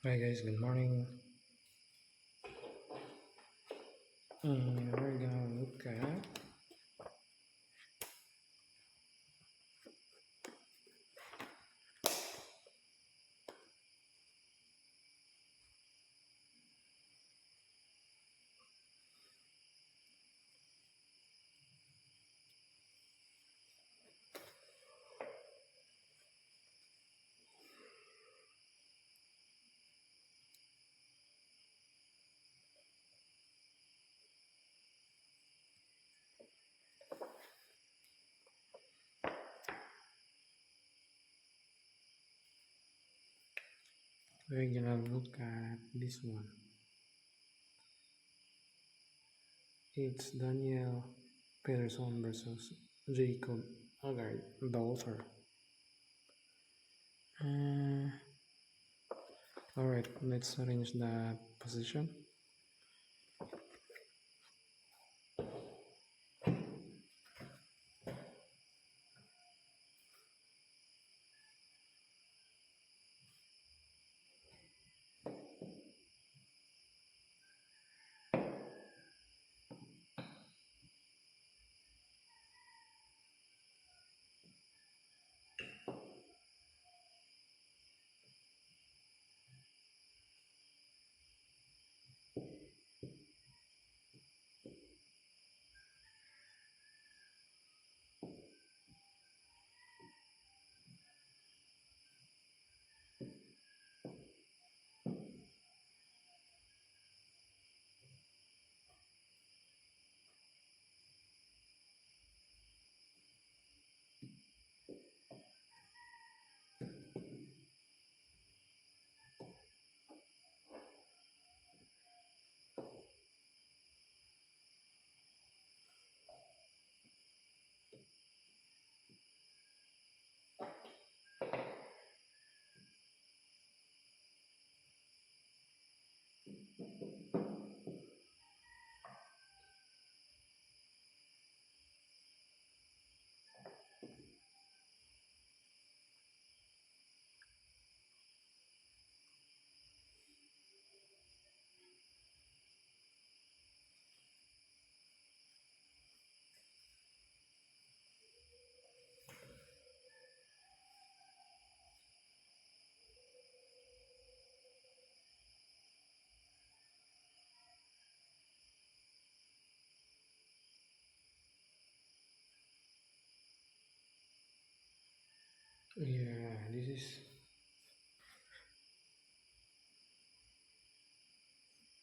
Hi guys, good morning. We're gonna look at this one. It's Daniel Peterson versus Jacob Agard, the author. Uh, Alright, let's arrange the position.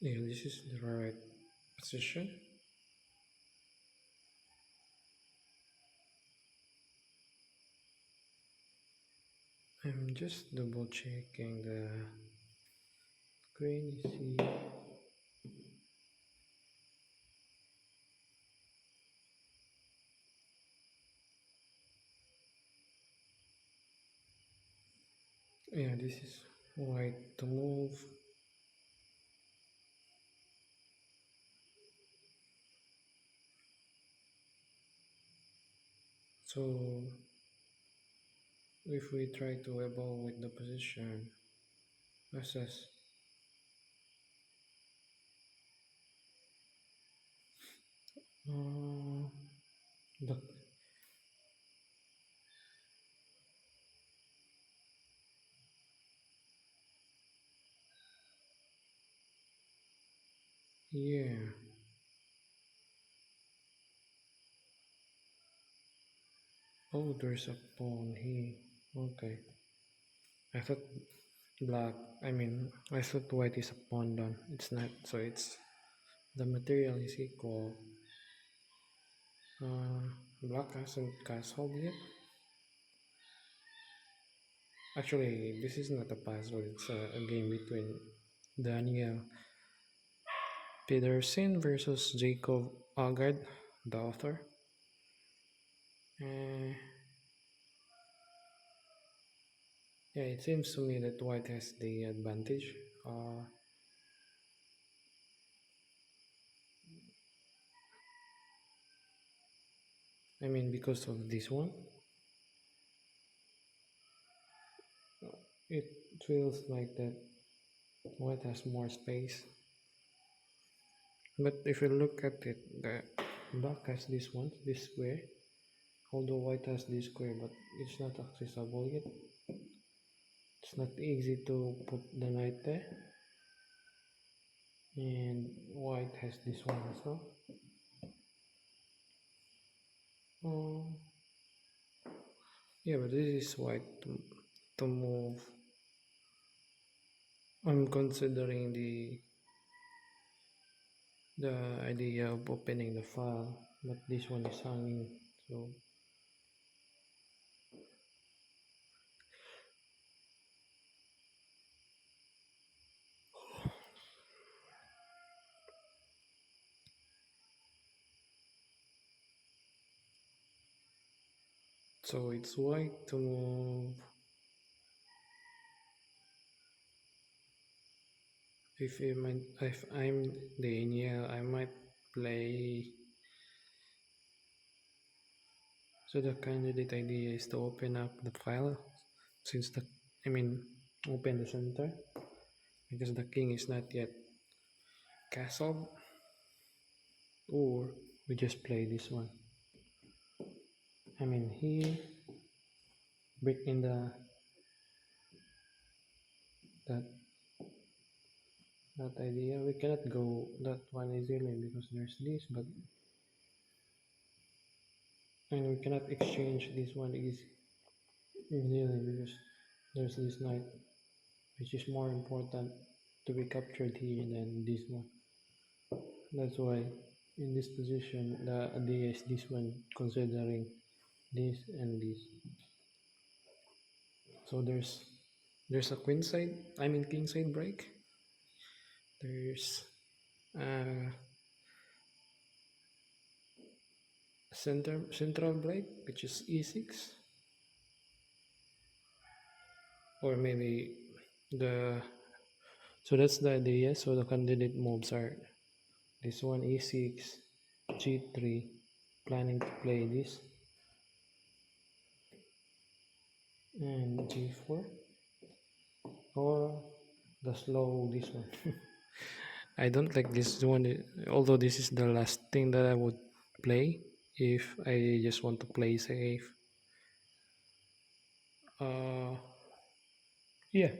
Yeah, this is the right position. I'm just double checking the screen. See. Yeah, this is white to move. So if we try to evolve with the position, assess. Uh, the, yeah. Oh, there's a pawn here. Okay. I thought black. I thought white is a pawn down. It's not. So it's the material is equal. Uh, Black hasn't castled yet. Actually, this is not a puzzle. It's a game between Daniel Peterson versus Jacob Agard, the author. Uh, yeah, it seems to me that white has the advantage. Because of this one, it feels like that White has more space. But if you look at it, the black has this one, this square. Although white has this square, but it's not accessible yet. It's not easy to put the knight there. And white has this one as well. Um, yeah, but this is white to move. I'm considering the idea of opening the file, but this one is hanging, so it's white to move. If I'm Daniel, I might play. So the candidate idea is to open up the file, since open the center, because the king is not yet castled, or we just play this one. He break in that that idea. We cannot go that one easily because there's this, but and we cannot exchange this one easily because there's this knight, which is more important to be captured here than this one. That's why in this position the idea is this one, considering this and this. So there's a king side break. There's a central break, which is e6, or maybe the so that's the idea. So the candidate moves are this one, e6, g3, planning to play this, and g4, or the slow this one. I don't like this one, although this is the last thing that I would play if I just want to play safe. Yeah.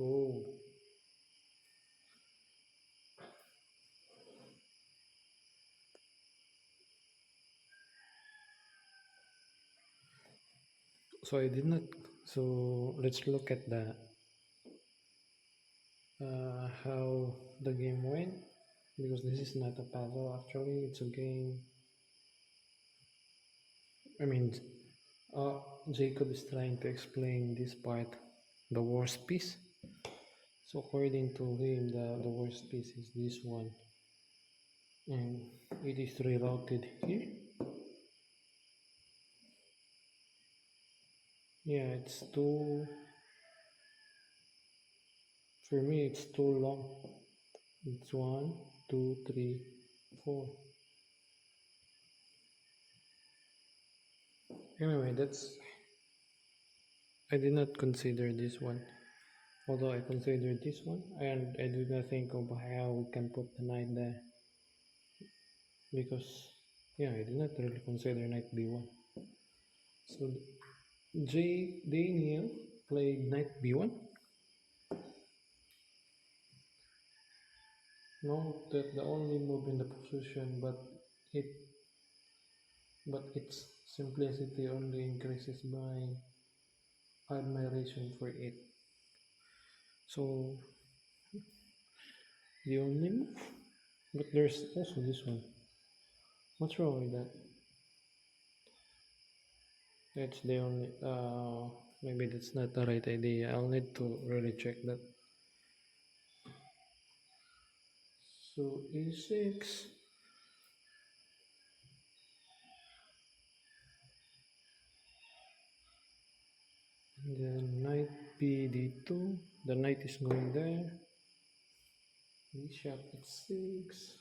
Oh, so I did not. So let's look at the how the game went, because this is not a puzzle. Actually, it's a game. I mean, uh, Jacob is trying to explain this part, the worst piece. So according to him, the worst piece is this one, and it is rerouted here. Yeah, it's too. For me, it's too long. It's 1, 2, 3, 4. Anyway, I did not consider this one. Although I considered this one, and I did not think of how we can put the knight there, because yeah, I did not really consider knight b1. So Daniel played knight b1. Note that the only move in the position, it but its simplicity only increases by admiration for it. So the only move, but there's also this one. What's wrong with that? That's the only. Maybe that's not the right idea. I'll need to really check that. So e6. Then knight b d2. The knight is going there. Bishop h6.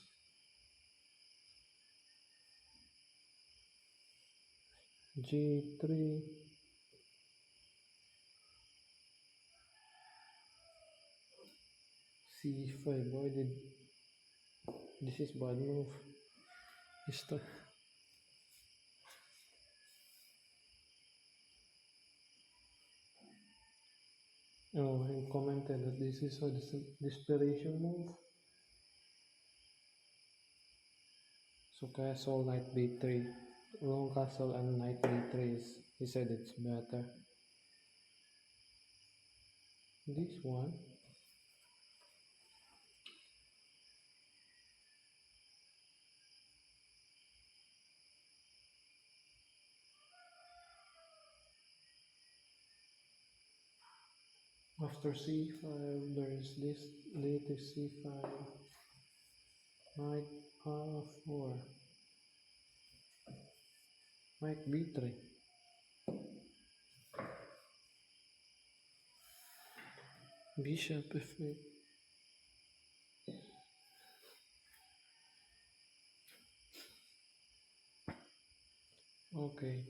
G3. C5. Why did this is bad move? Is the oh, he commented that this is a desperation move. So castle knight b3, long castle and knight b3 is, he said it's better. This one. After c5, there is this latest c5, knight r4, knight b3, bishop f8. Okay.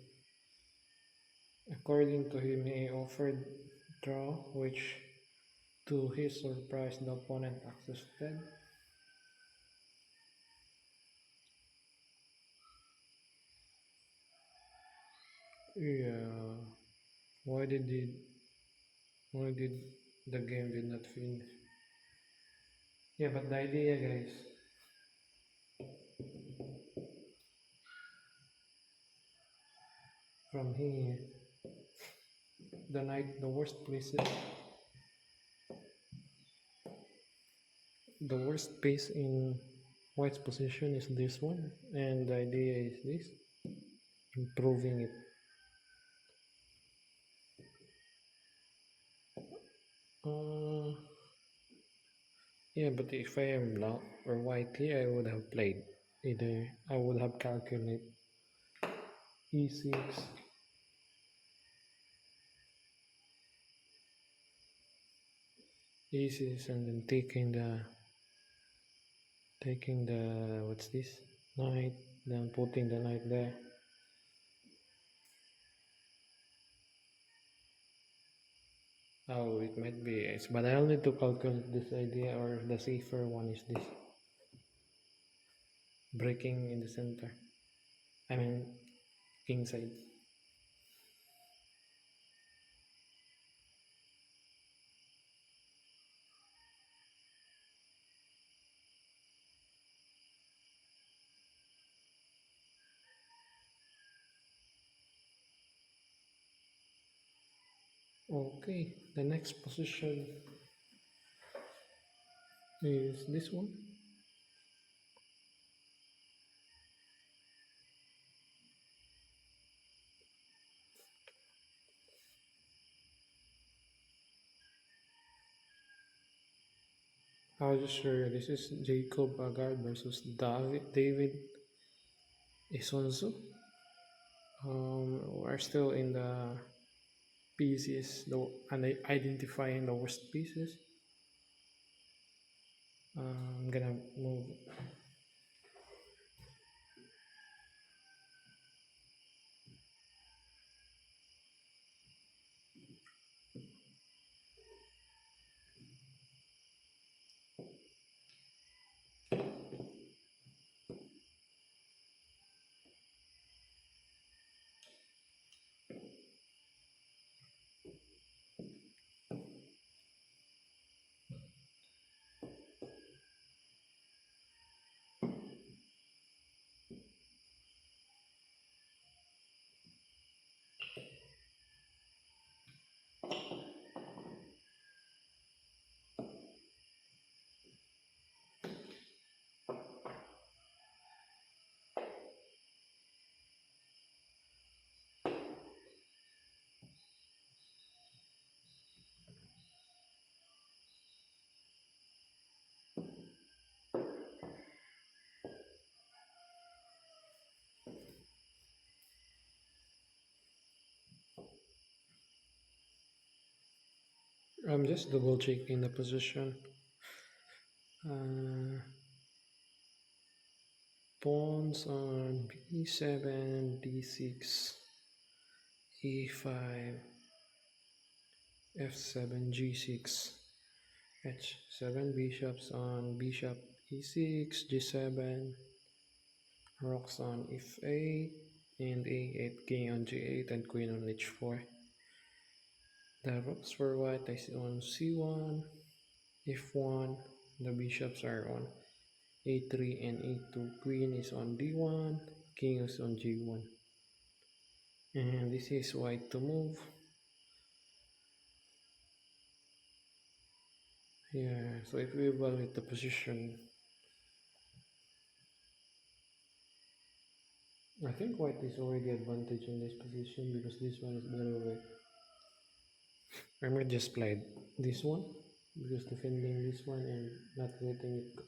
According to him, he offered draw, which to his surprise, the opponent accepted. Yeah. Why did he? Why did the game did not finish? Yeah, but the idea, guys, from here, the knight, the worst place, the worst piece in white's position is this one, and the idea is this, improving it. Uh, yeah, but if I am black or white here, I would have played either. I would have calculated e6, e6, and then taking the what's this knight, then putting the knight there. Oh, it might be, but I'll need to calculate this idea, or the safer one is this. Breaking in the center. I mean, king side. Okay, the next position is this one. I'll just show you. This is Jacob Agard versus David Isonzo. We're still in the pieces, and identifying the worst pieces. I'm gonna move. I'm just double checking the position. Uh, Pawns on b7, d6, e5, f7, g6, h7, bishops on bishop e6, g7, rocks on f8, and a8, king on g8, and queen on h4. The rocks for white is on c1, f1, the bishops are on a3 and a2, queen is on d1, king is on g1. And this is white to move. Yeah, so if we evaluate the position, I think white is already advantage in this position because this one is better way. I might just play this one because defending this one and not letting it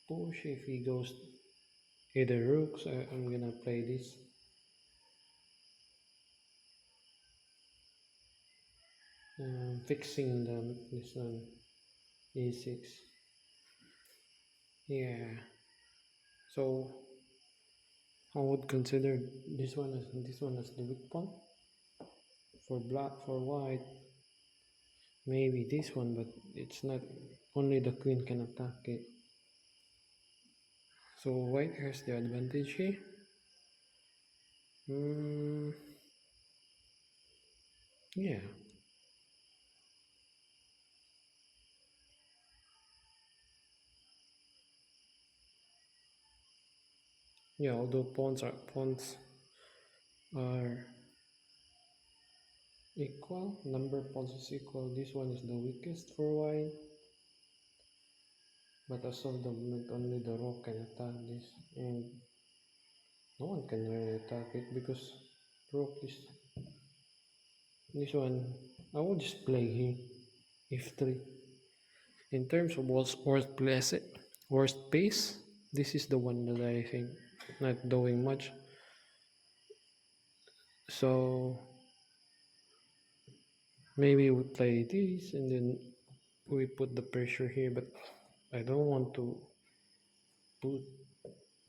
push. If he goes either rooks, I'm gonna play this. Fixing this one e6. Yeah, so I would consider this one as the weak pawn for black. For white, maybe this one, but it's not. Only the queen can attack it. So white has the advantage here. Yeah. Yeah, although pawns are equal, number of pawns is equal. This one is the weakest for white. But as of the moment, only the rook can attack this, and no one can really attack it because rook is this one. I will just play here f3. In terms of worst pace, this is the one that I think not doing much. So maybe we play this and then we put the pressure here, but I don't want to put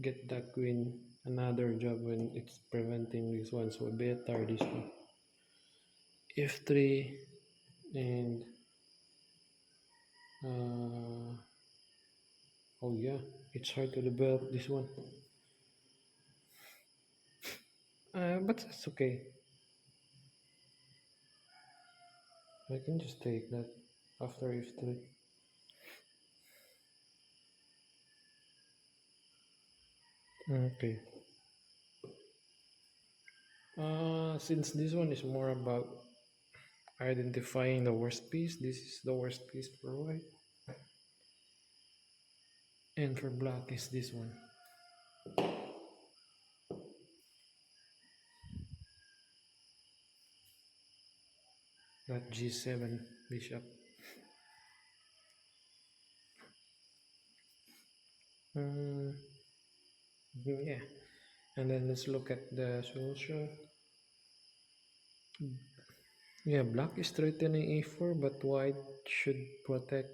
get that queen another job when it's preventing this one, so better this one f3 and oh yeah, it's hard to develop this one, but it's okay. I can just take that after f3. Okay. Since this one is more about identifying the worst piece, this is the worst piece for white, and for black is this one. That g7 bishop. Yeah, and then let's look at the solution. Yeah, black is threatening e4, but white should protect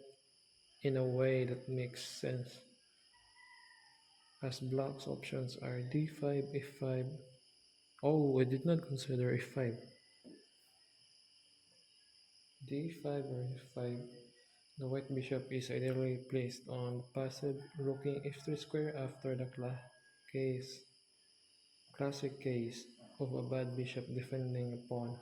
in a way that makes sense, as black's options are d5, f5. Oh, I did not consider f5. d5 or f5. The white bishop is ideally placed on passive, rooking f3 square after the classic case of a bad bishop defending a pawn.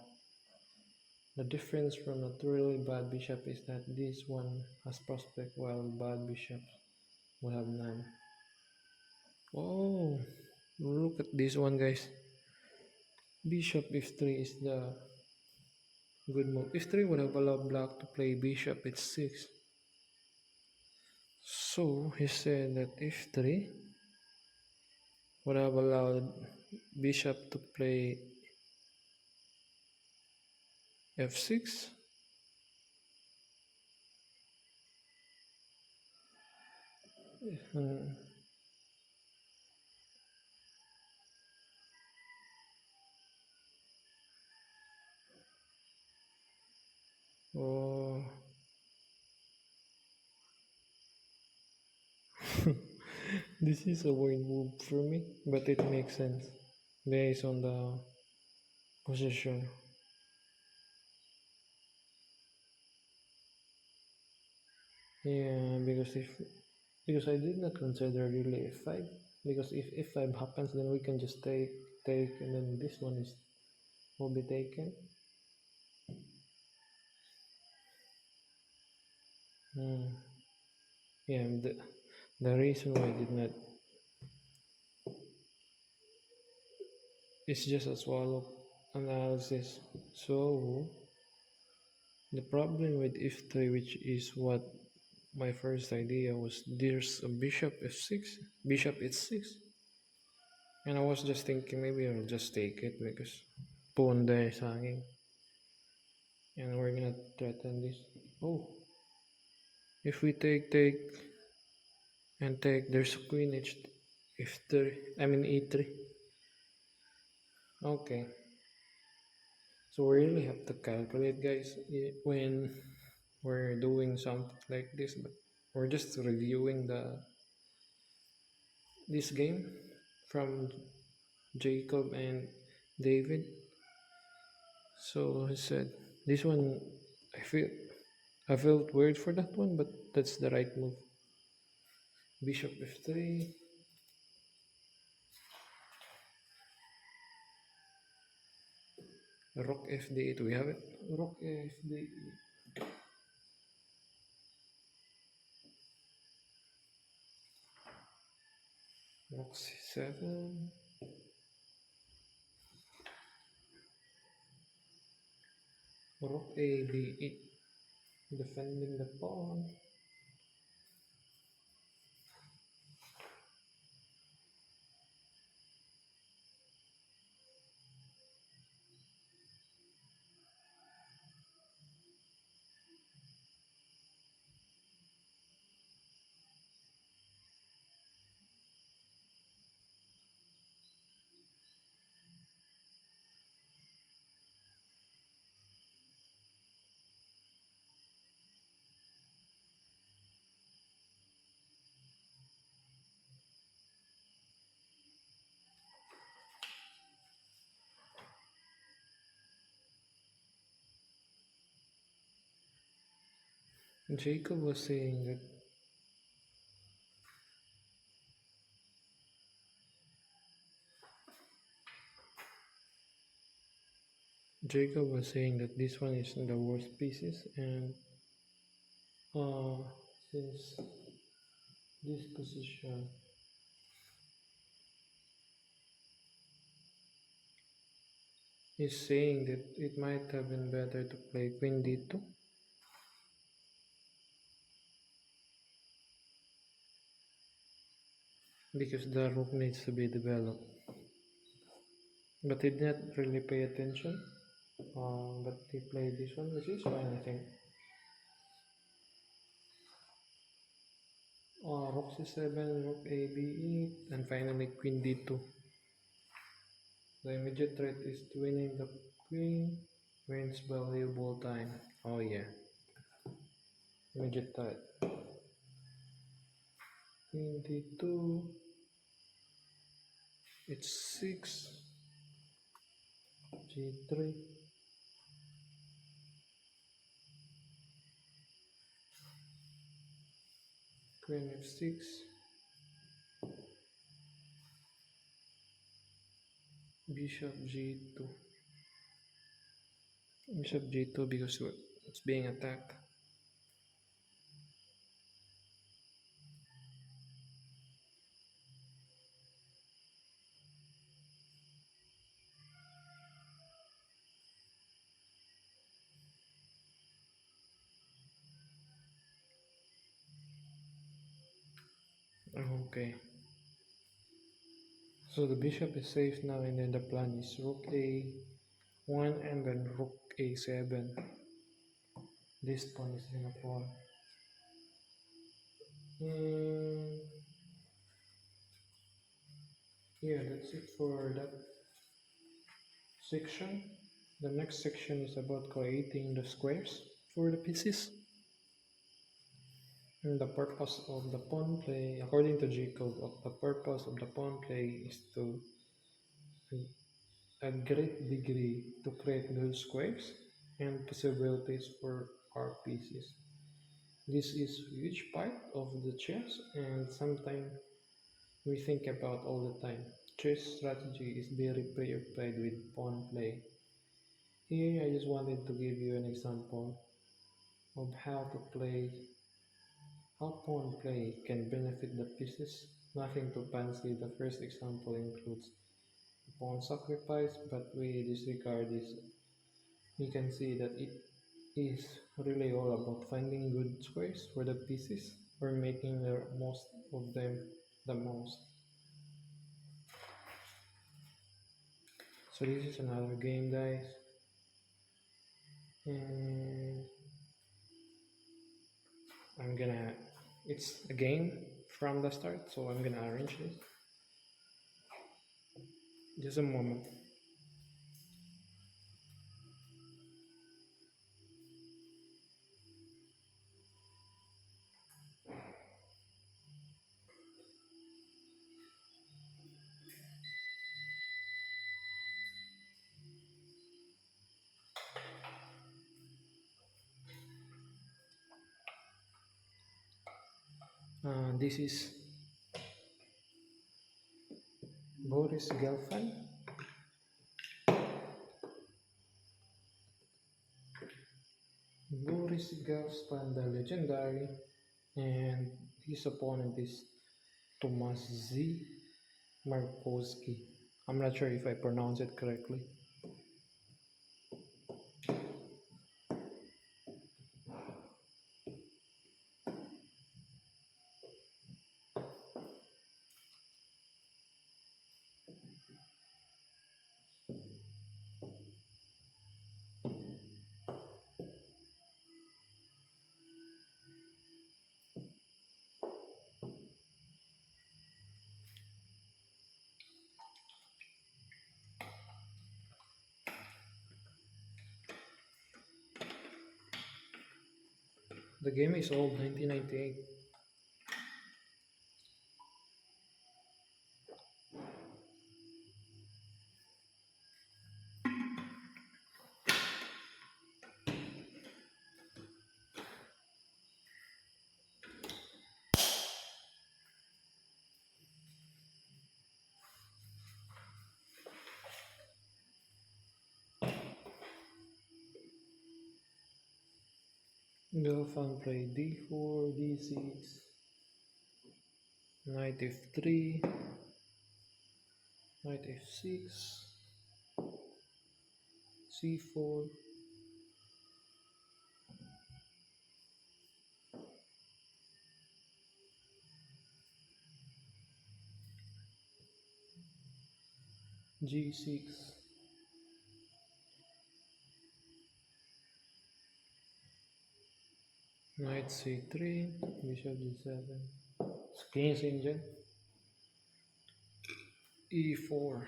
The difference from a truly bad bishop is that this one has prospect while bad bishops will have none. Oh, look at this one, guys. Bishop f3 is the good move. f3 would have allowed black to play bishop h6. So he said that f3 would have allowed bishop to play f6. Oh, This is a weird move for me, but it makes sense based on the position. Yeah, because I did not consider really f5. Because if f5 happens, then we can just take, and then this one is will be taken. Hmm. Yeah, the reason why I did not is just a swallow analysis. So the problem with f3, which is what my first idea was, there's a bishop f6, bishop h6, and I was just thinking maybe I'll just take it because pawn there is hanging, and we're gonna threaten this. Oh, if we take and take, there's a queen h f3. I mean e3. Okay, so we really have to calculate, guys, when we're doing something like this, but we're just reviewing this game from Jacob and David. So he said this one, I feel I felt weird for that one, but that's the right move. Bishop f3, rook fd8. We have it. Rook fd8, rook c7, rook ab8, defending the pawn. Jacob was saying that this one is the worst pieces, and since this position is saying that it might have been better to play queen d2 because the rook needs to be developed. But he didn't really pay attention. But he played this one, which is fine, I think. Rook c7, rook ab8, and finally queen d2. The immediate threat is winning the queen, wins valuable time. Oh yeah, immediate threat. Queen d2, h6, g3, queen f6, bishop g2. Bishop g2 because it's being attacked. Okay. So the bishop is safe now, and then the plan is rook a1 and then rook a7. This pawn is in a pawn. Mm, yeah, that's it for that section. The next section is about creating the squares for the pieces. And the purpose of the pawn play, according to Jacob, the purpose of the pawn play is to a great degree to create good squares and possibilities for our pieces. This is a huge part of the chess and something we think about all the time. Chess strategy is very preoccupied with pawn play. Here I just wanted to give you an example of how pawn play can benefit the pieces. Nothing too fancy. The first example includes pawn sacrifice, but we disregard this. We can see that it is really all about finding good squares for the pieces or making the most of them the most. So this is another game, guys, and I'm gonna. It's a game from the start, so I'm gonna arrange this. Just a moment. This is Boris Gelfand. Boris Gelfand, the legendary, and his opponent is Tomasz Z. Markowski. I'm not sure if I pronounce it correctly. The game is old, 1998. Gelfand played d4, d6, knight f3, knight f6, c4, g6, knight c3, bishop g7, king's engine, e4,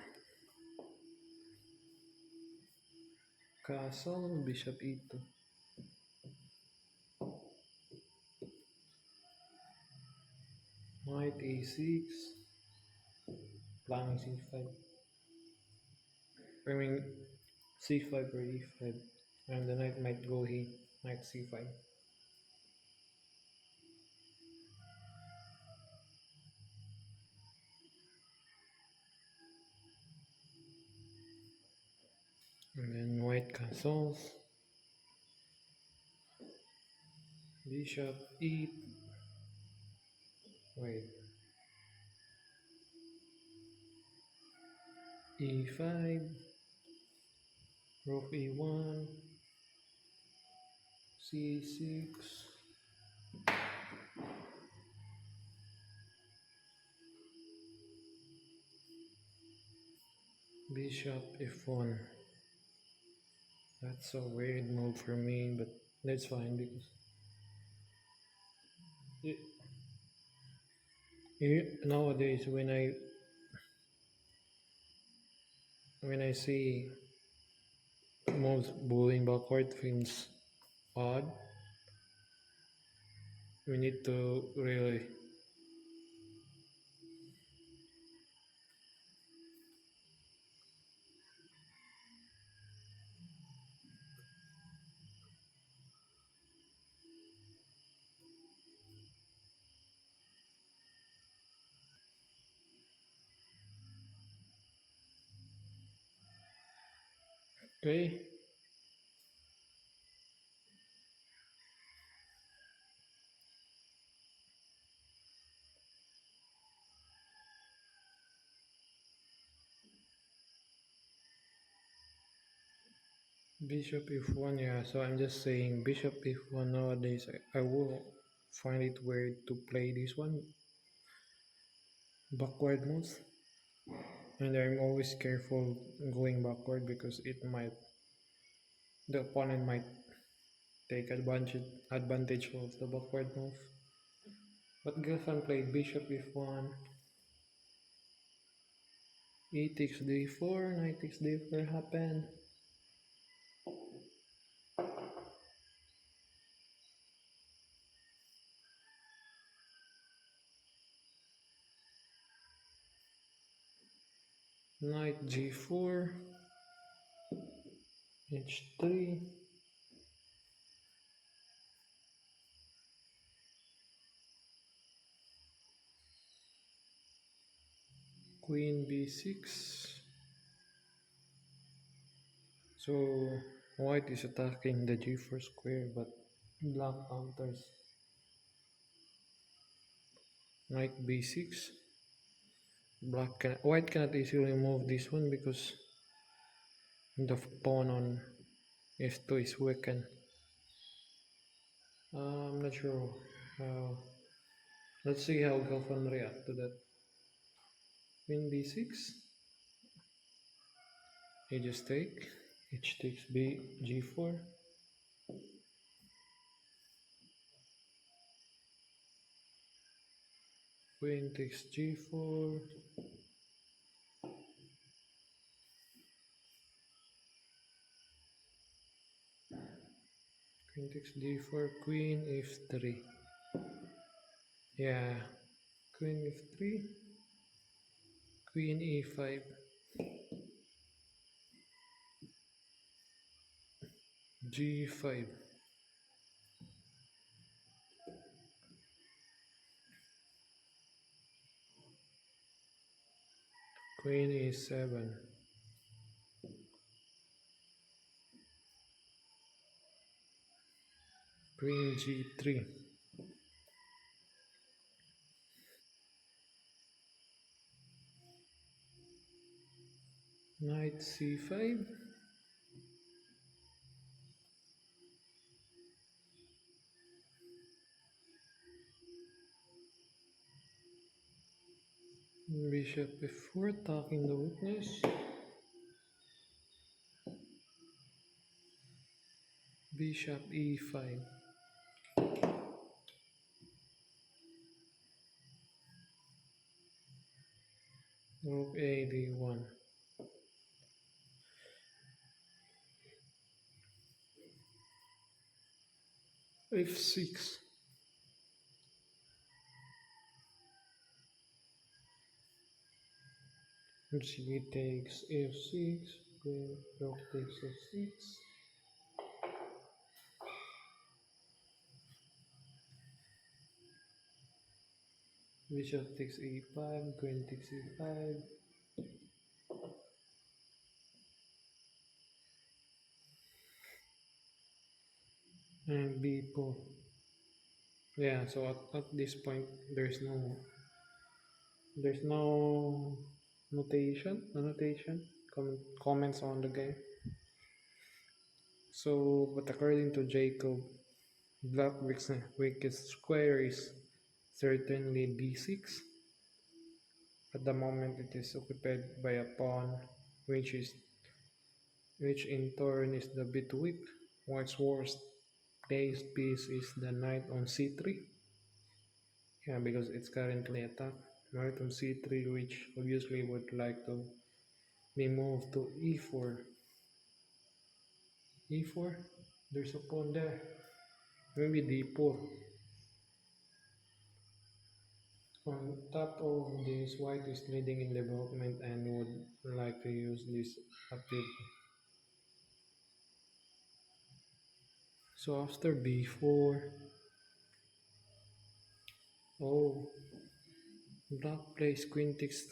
castle, bishop e2, knight a6, planning c5, I mean c5 or e5, and the knight might go here, knight c5. And then white castles, bishop e, wait, e5, rook e1, c6, bishop f1. That's a weird move for me, but that's fine because nowadays when I see moves moving backward feels odd. We need to really. Okay. Bishop F1, yeah. So I'm just saying Bishop F1 nowadays. I will find it weird to play this one backward moves, and I'm always careful going backward because the opponent might take advantage of the backward move. But Gilfan played Bishop F1, E takes D4, Knight takes D4 happen. Knight G4, H3, Queen B6. So white is attacking the G4 square, but black counters. Knight B6. White cannot easily move this one because the pawn on F2 is weakened. I'm not sure how. Let's see how Galfan react to that. Queen B6. He just take. H takes B G4. Queen takes G4. Queen takes D4. Queen F3. Yeah. Queen F3. Queen E5. G5. Queen E7. Queen G3. Knight C5. Bishop F4 attacking the weakness. Bishop E5. Rook A D1. F6. G takes F6. Queen Rook takes F6. Bishop takes E5. Queen takes E5. And B4. Yeah, so at this point there's no notation, comments on the game. So, but according to Jacob, black weakest square is certainly B6. At the moment, it is occupied by a pawn, which in turn is the bit weak. White's worst placed piece is the knight on C3. Yeah, because it's currently attacked. Knight on C3, which obviously would like to be moved to E4. E4. There's a pawn there. Maybe D4. On top of this, white is leading in development and would like to use this activity. So after b4, oh, black plays queen takes.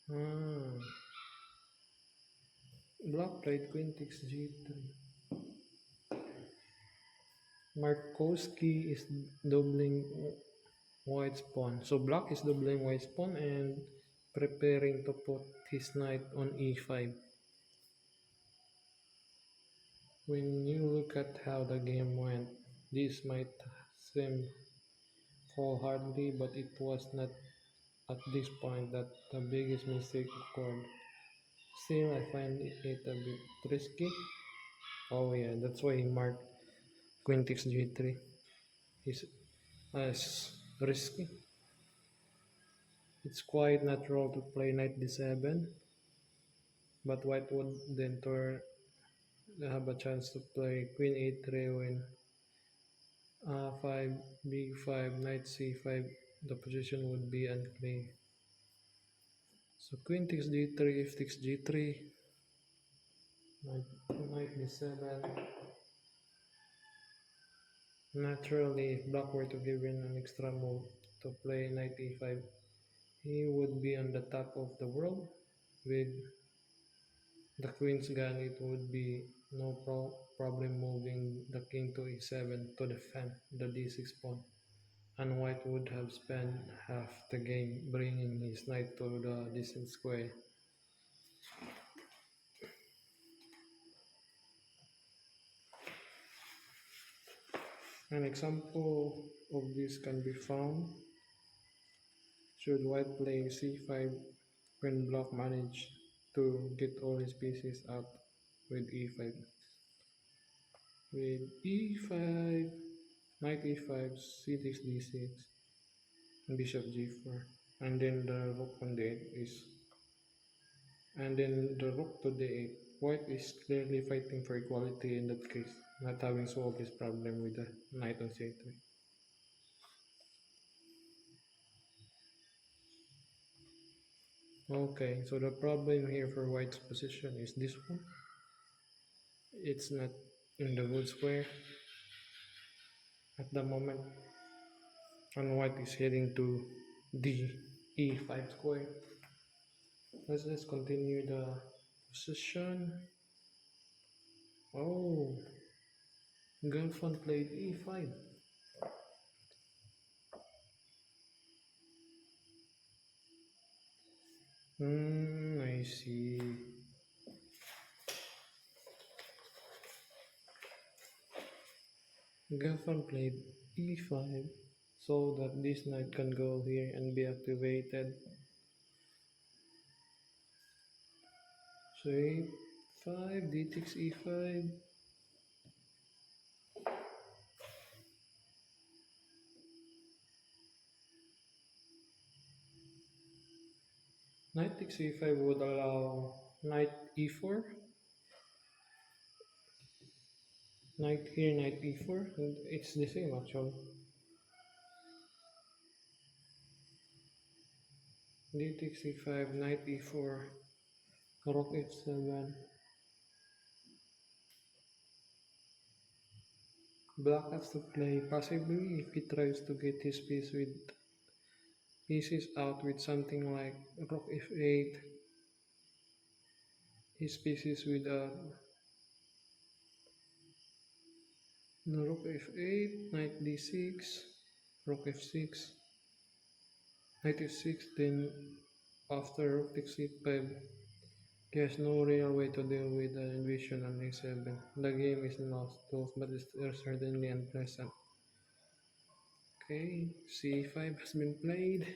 Ah, black played queen takes g3. Markowski is doubling white's pawn. So black is doubling white's pawn and preparing to put his knight on e5. When you look at how the game went, this might seem wholeheartedly, but it was not at this point that the biggest mistake occurred. Still, I find it a bit risky. Oh yeah, that's why he marked queen takes g3 is as risky. It's quite natural to play knight d7, but white would then have a chance to play queen a3 when a5, b5, knight c5, the position would be unclear. So queen takes d3, if takes g3, knight d7. Naturally, if black were to give in an extra move to play knight e5, he would be on the top of the world. With the queen's gun, it would be no problem moving the king to e7 to defend the d6 pawn, and white would have spent half the game bringing his knight to the distant square. An example of this can be found should white play c5 when black managed to get all his pieces out with e5. With e5, knight e5, c takes d6, bishop g4, and then the rook on d8 is, and then the rook to d8. White is clearly fighting for equality in that case, not having solved his problem with the knight on c3. Okay, so the problem here for white's position is this one. It's not in the good square at the moment, and white is heading to the e5 square. Let's just continue the position. Oh, girlfriend played e5. I see. Girlfriend played e5 so that this knight can go here and be activated. So e5, d takes e5. Knight takes e5 would allow knight e4. Knight here, knight e4, and it's the same actually. D takes e5, knight e4, rook f7. Black has to play passively if he tries to get his pieces out with something like rook f8, his pieces with a rook f8, knight d6, rook f6, knight f6, then after rook takes e5, he has no real way to deal with the invasion on a7. The game is not close, but it's certainly unpleasant. Okay, c5 has been played.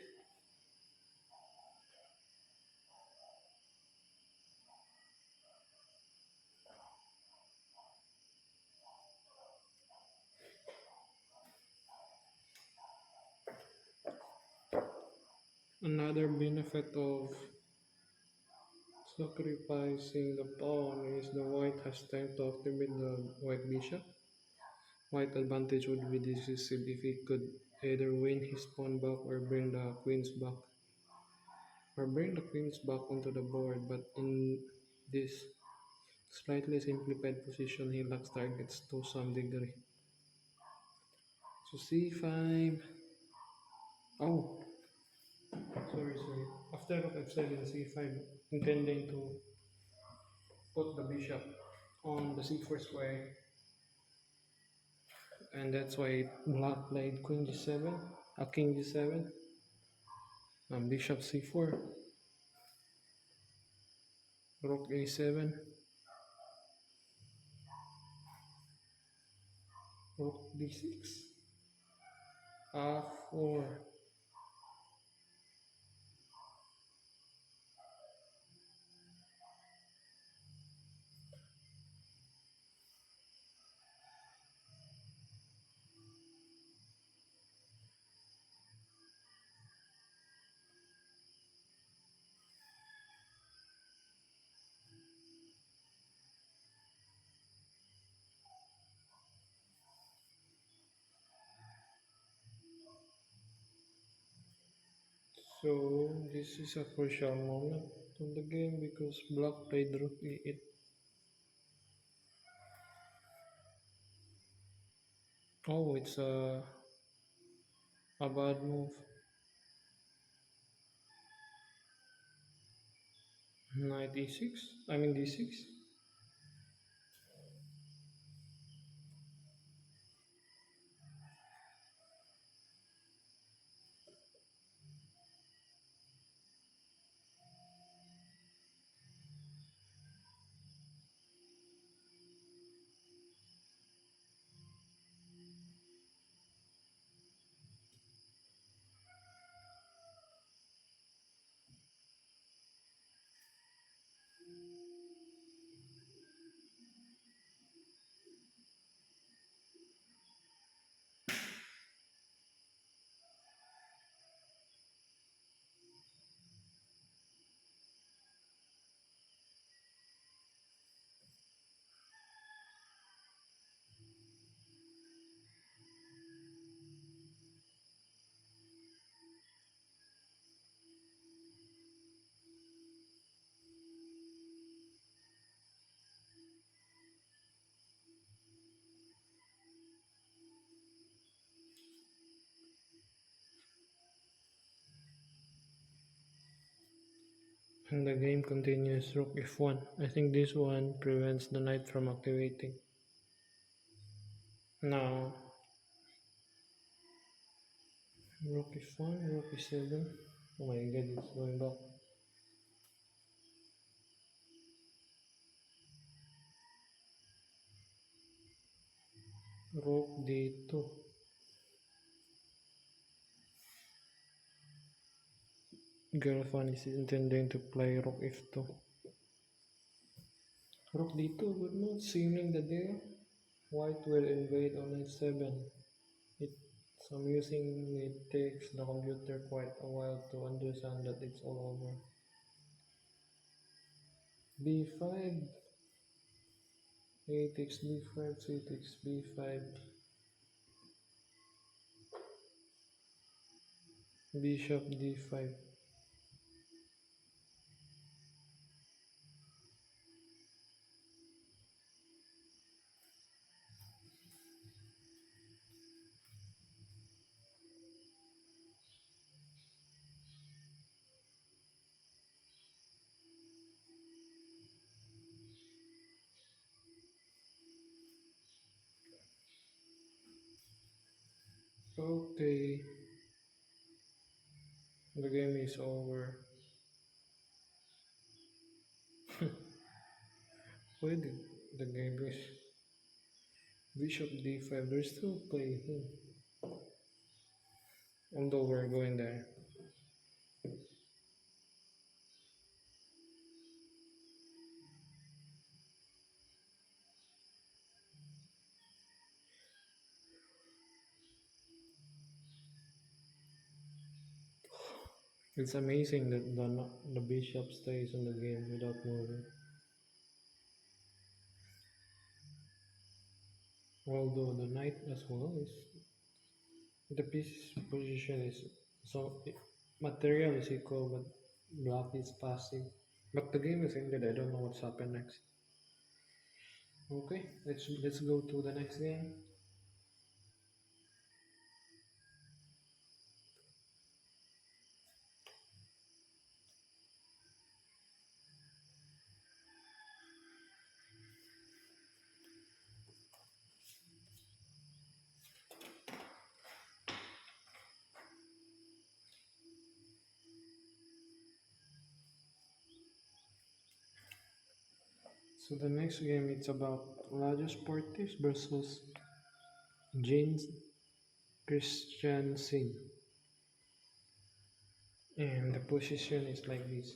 Another benefit of sacrificing the pawn is the white has time to activate the white bishop. White advantage would be decisive if he could either win his pawn back or bring the queens back onto the board, but in this slightly simplified position he lacks targets to some degree. So c5. Oh, sorry. After rook f7, c5, intending to put the bishop on the c4 square, and that's why black played queen g7, king g7, and bishop c4, rook a7, rook d6, f4. So this is a crucial moment of the game because black played rook e8. Oh, it's a bad move. Knight e6. I mean d6. And the game continues rook f1. I think this one prevents the knight from activating. Now, rook f1, rook e7. Oh my god, it's going back. Rook d2. Girlfriend is intending to play rook f2. Rook d2, good move, sealing the day. White will invade on h7. It's amusing it takes the computer quite a while to understand that it's all over. b5, a takes b5, c takes b5, bishop d5. Okay, the game is over. Why did the game is bishop d5? They're still playing, although we're going there. It's amazing that the bishop stays in the game without moving. Although the knight as well The piece position is so material is equal, but black is passive. But the game is ended. I don't know what's happened next. Okay, let's go to the next game. So the next game it's about Radius Portis versus James Christiansen, and the position is like this.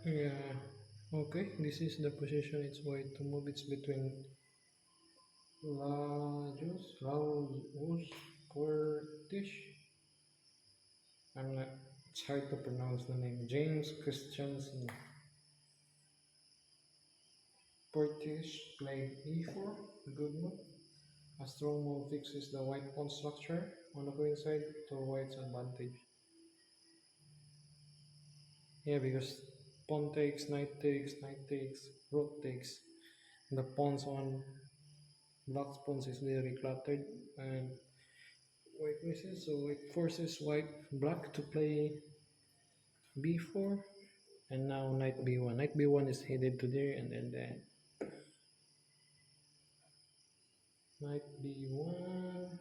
Yeah. Okay, this is the position. It's white to move. It's between Laus Portish. I'm not. It's hard to pronounce the name. James Christiansen. Portish played e4. Good move. A strong move fixes the white pawn structure on the queen side to white's advantage. Yeah, because knight takes, rook takes. The pawns on black's pawns is very cluttered and white misses, so it forces black to play b4 and now knight b1. Knight b1 is headed to there and then knight b1,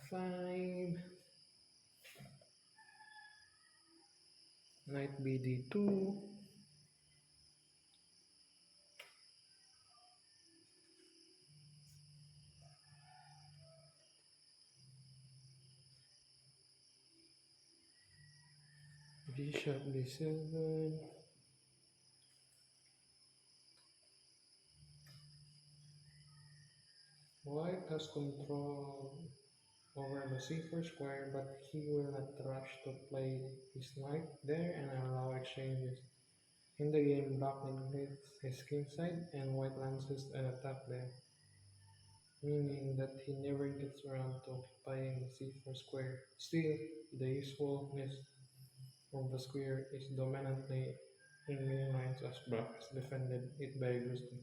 5, knight bd2, bishop b7. White has control over the c4 square, but he will not rush to play his knight there and allow exchanges. In the game, black neglects his kingside and white lances an attack there, meaning that he never gets around to occupying the c4 square. Still, the usefulness of the square is dominantly in many minds as black has defended it vigorously.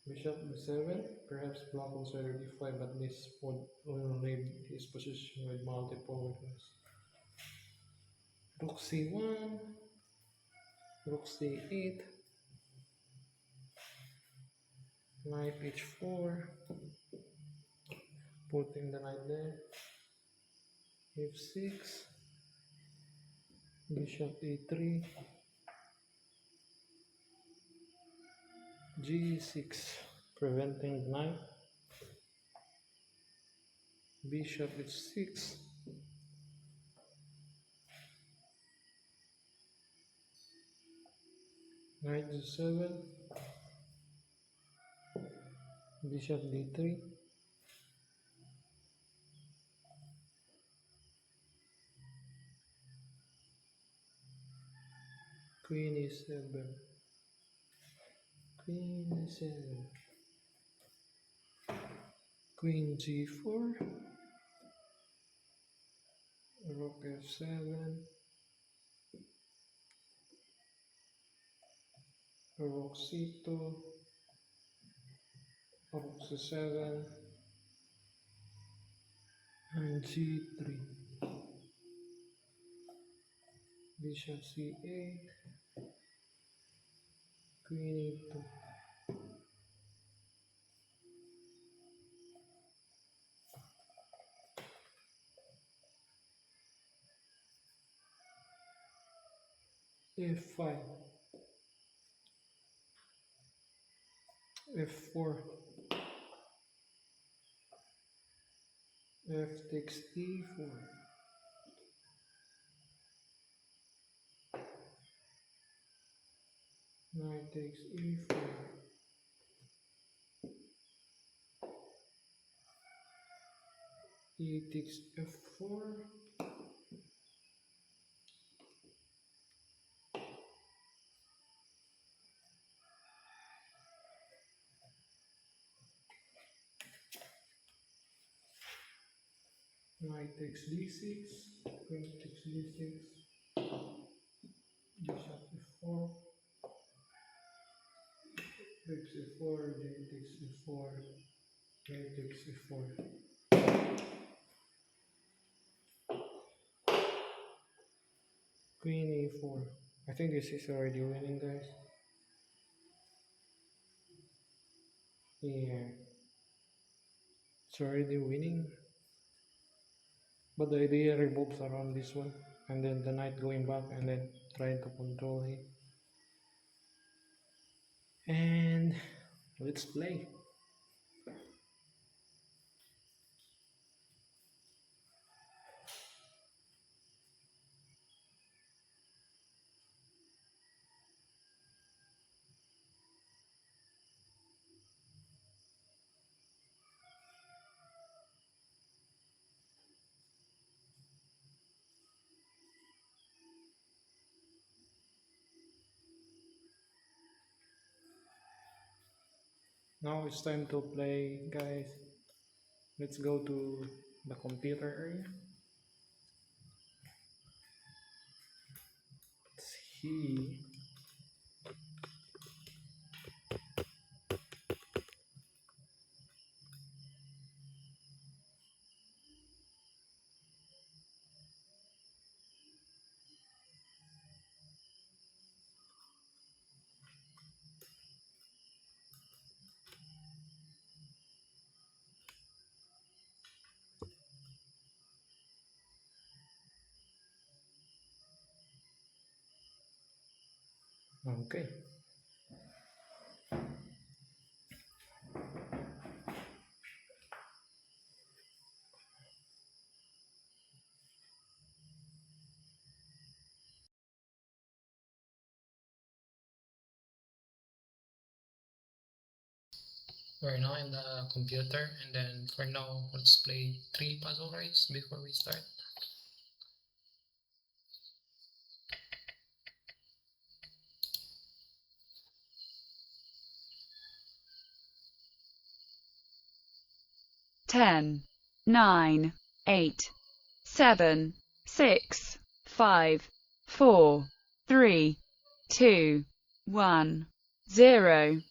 Bishop b7, perhaps black considered d5, but this would only leave his position with multiple weaknesses. Rook c1, rook c8, knight h4, putting the knight there, f6, bishop e3, g6, preventing the knight, bishop h6, knight g7, bishop d3, queen e7, queen e7, queen g4, rook f7, rook c2, rook c7, and g3, bishop c8, queen e2, f5, f4, f takes e4, knight takes e4, e takes f4, knight takes d6, queen takes d6, bishop e4, takes e4, j takes e4, knight takes e4, queen e4. I think this is already winning, guys. Yeah, it's already winning. But the idea revolves around this one, and then the knight going back and then trying to control it. And let's play. Now it's time to play, guys. Let's go to the computer area. Let's see. Okay. We're now in the computer, and then for now, let's play 3 puzzle race before we start. Ten, 9, 8, 7, 6, 5, 4, 3, 2, 1, 0.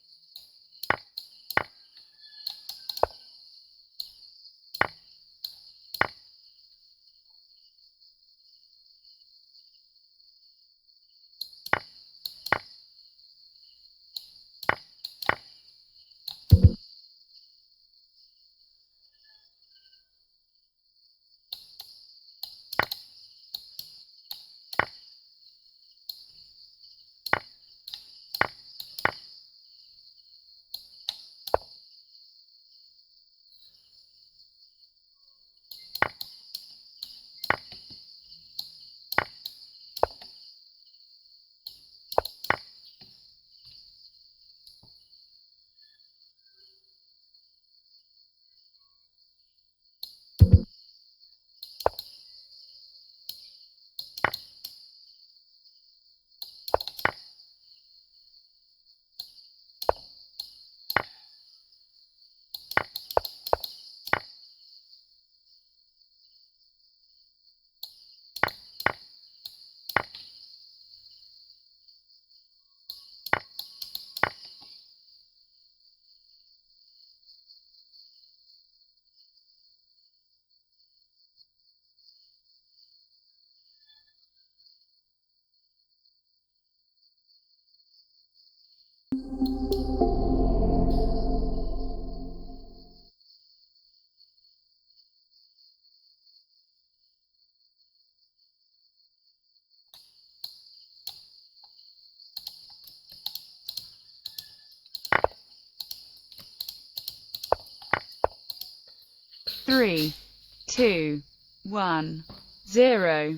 3, 2, 1, 0.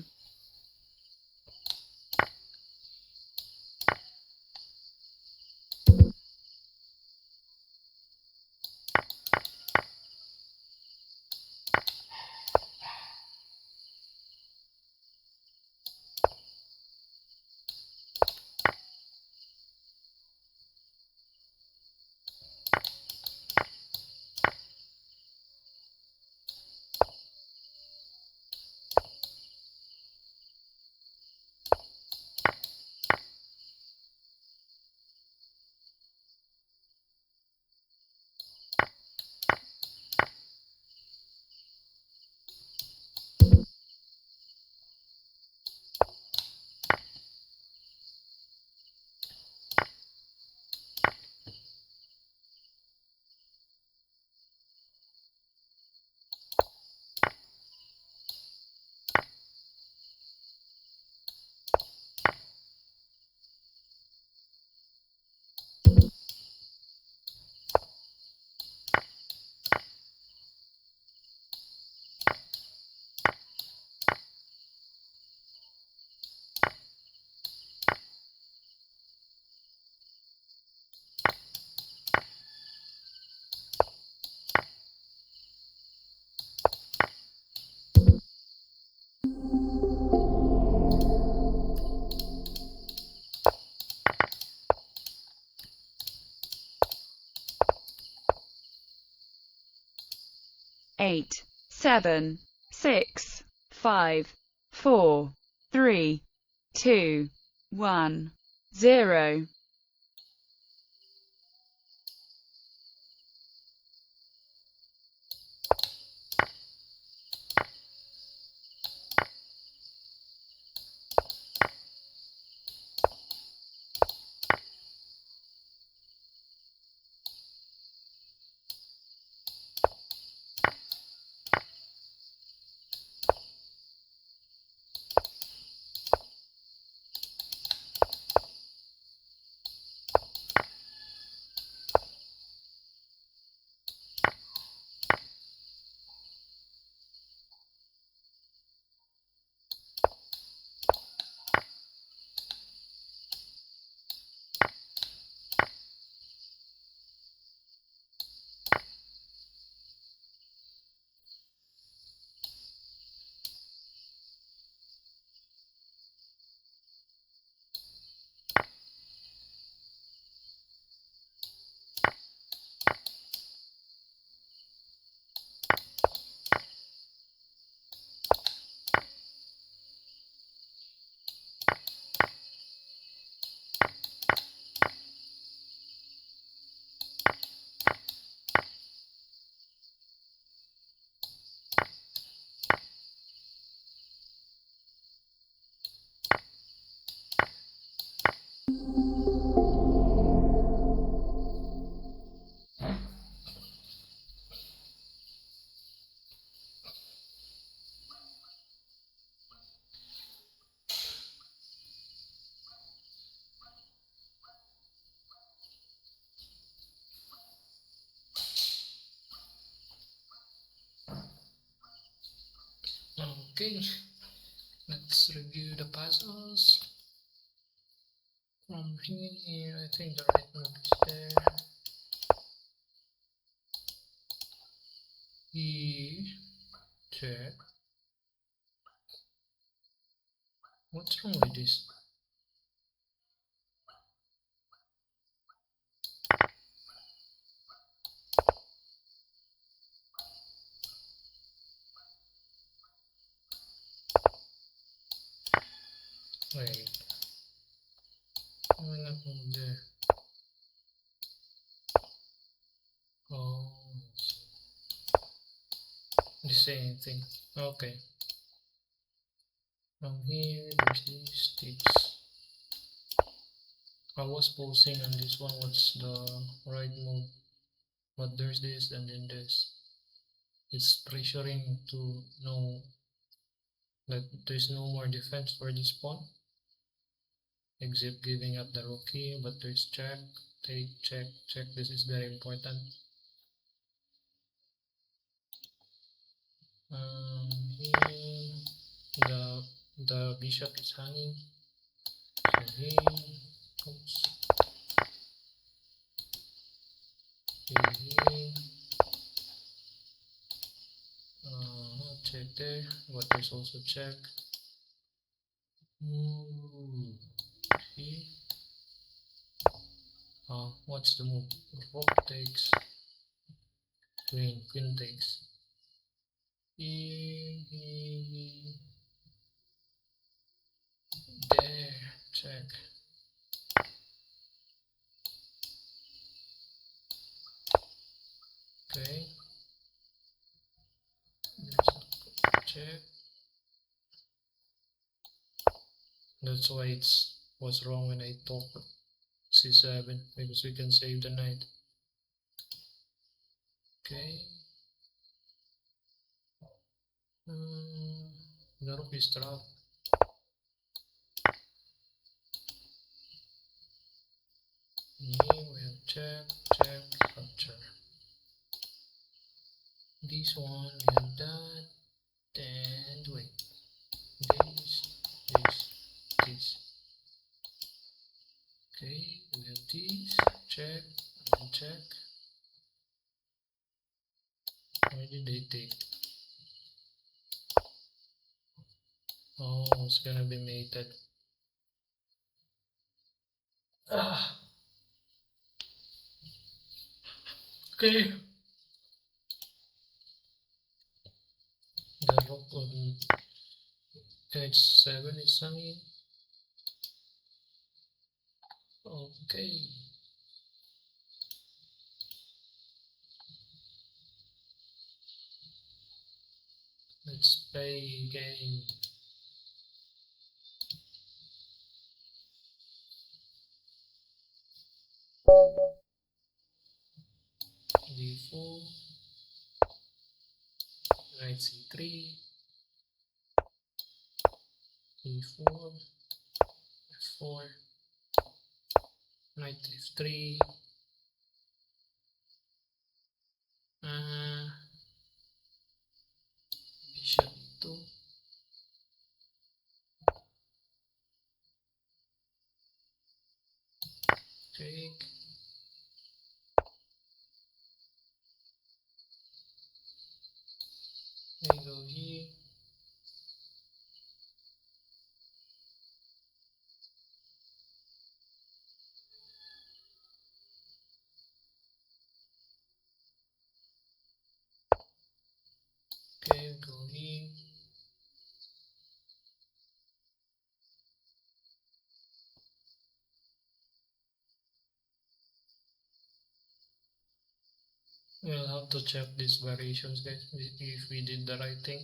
8, 7, 6, 5, 4, 3, 2, 1, 0. Okay, let's review the puzzles. From here, I think the right move is there. E, check. What's wrong with this? Wait, why not move there? Oh, the same thing. Okay, from here, there's these sticks. I was posing on this one, what's the right move? But there's this and then this. It's pressuring to know that there's no more defense for this pawn, except giving up the rook here, but there's check, take, check, check. This is very important. Here the bishop is hanging. So here, oops, here, check there. But there's also check. Ooh, here. What's the move? Rook takes. Queen takes. Here, there, check. Okay, there's a check. That's why it was wrong when I took c7, because we can save the knight. Okay. The rook is trapped. Here we have check, check, capture. This one we have that, and wait. This. Okay, we have this, check, and check. Why did they take? Oh, it's gonna be mated. Ah, okay. The rook on h7 is hanging. Okay. Let's play game. d4, knight c3, e4, f4, knight f3, bishop e2, take, we go here, okay, we go here, we'll have to check these variations, guys, if we did the right thing.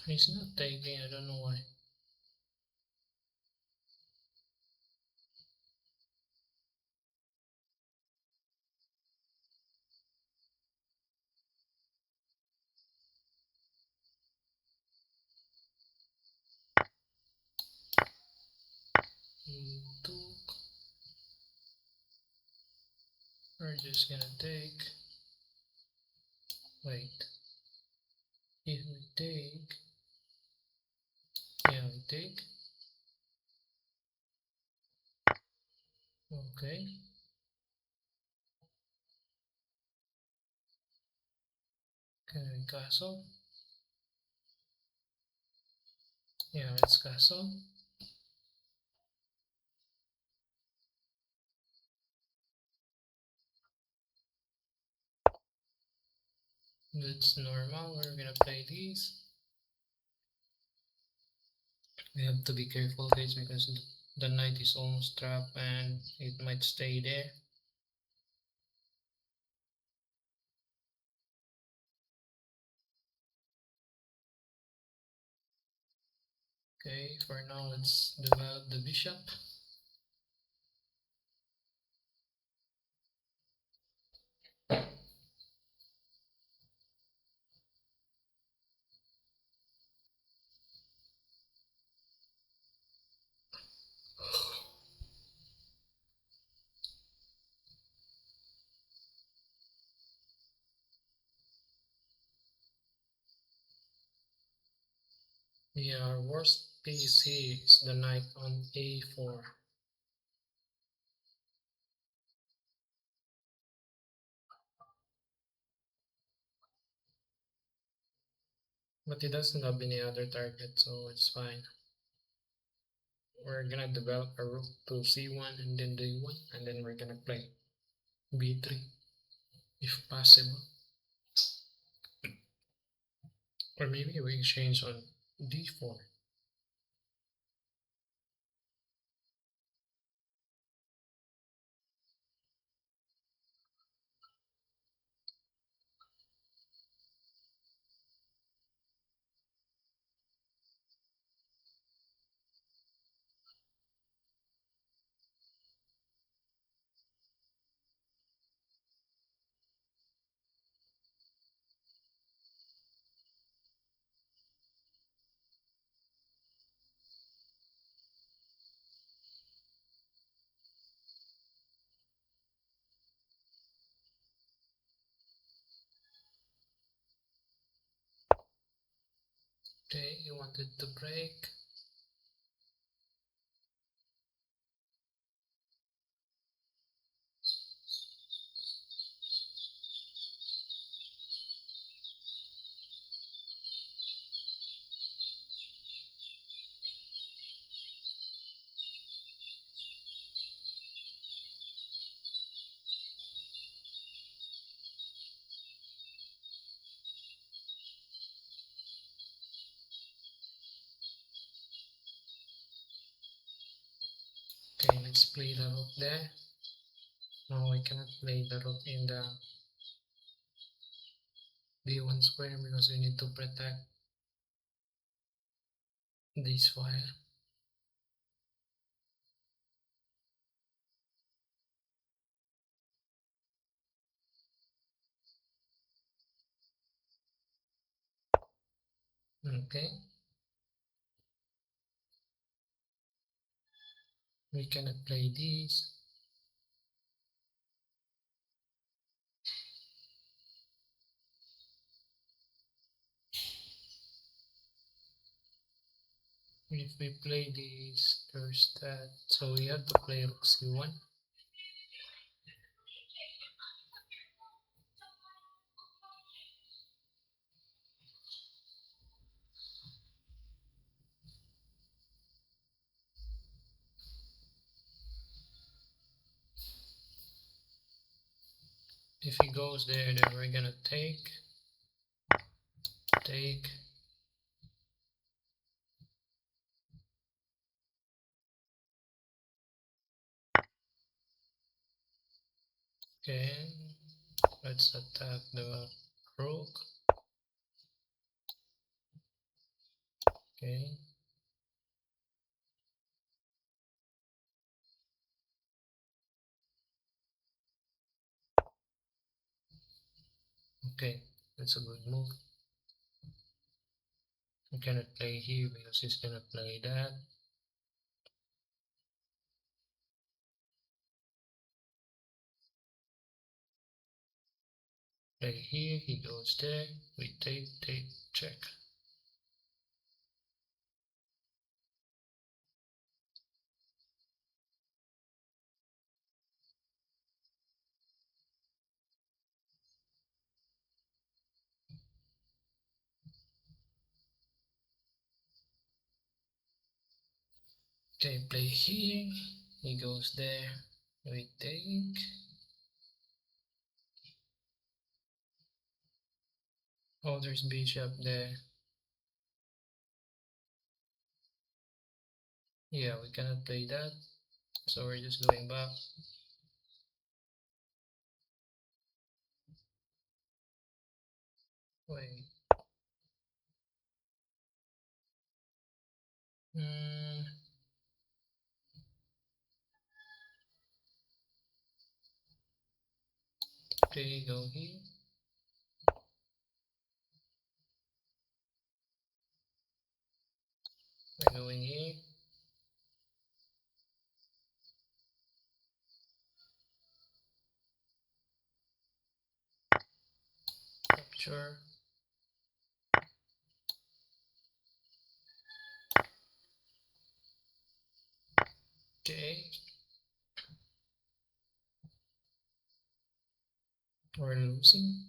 He's not taking, I don't know why. He took, we're just gonna take, wait, if we take, yeah, we take, okay, can we castle? Yeah, let's castle. That's normal. We're gonna play this. We have to be careful, guys, because the knight is almost trapped and it might stay there. Okay, for now, let's develop the bishop. Yeah, our worst piece here is the knight on a4. But he doesn't have any other target, so it's fine. We're gonna develop a rook to c1 and then d1, and then we're gonna play b3 if possible. Or maybe we exchange on d4. Okay, you wanted to break. Okay, let's play the rook there. No, I cannot play the rook in the d1 square because we need to protect this file. Okay, we cannot play this. If we play this, there's that. So we have to play rook c1. If he goes there, then we're gonna take. Okay, let's attack the rook. Okay, okay, that's a good move. We cannot play here because he's gonna play that. Play here, he goes there. We take, check. Okay, play here, he goes there. We take. Oh, there's bishop there. Yeah, we cannot play that, so we're just going back. Wait. Hmm. Okay, go here. We're going here. Capture. Okay. We're losing.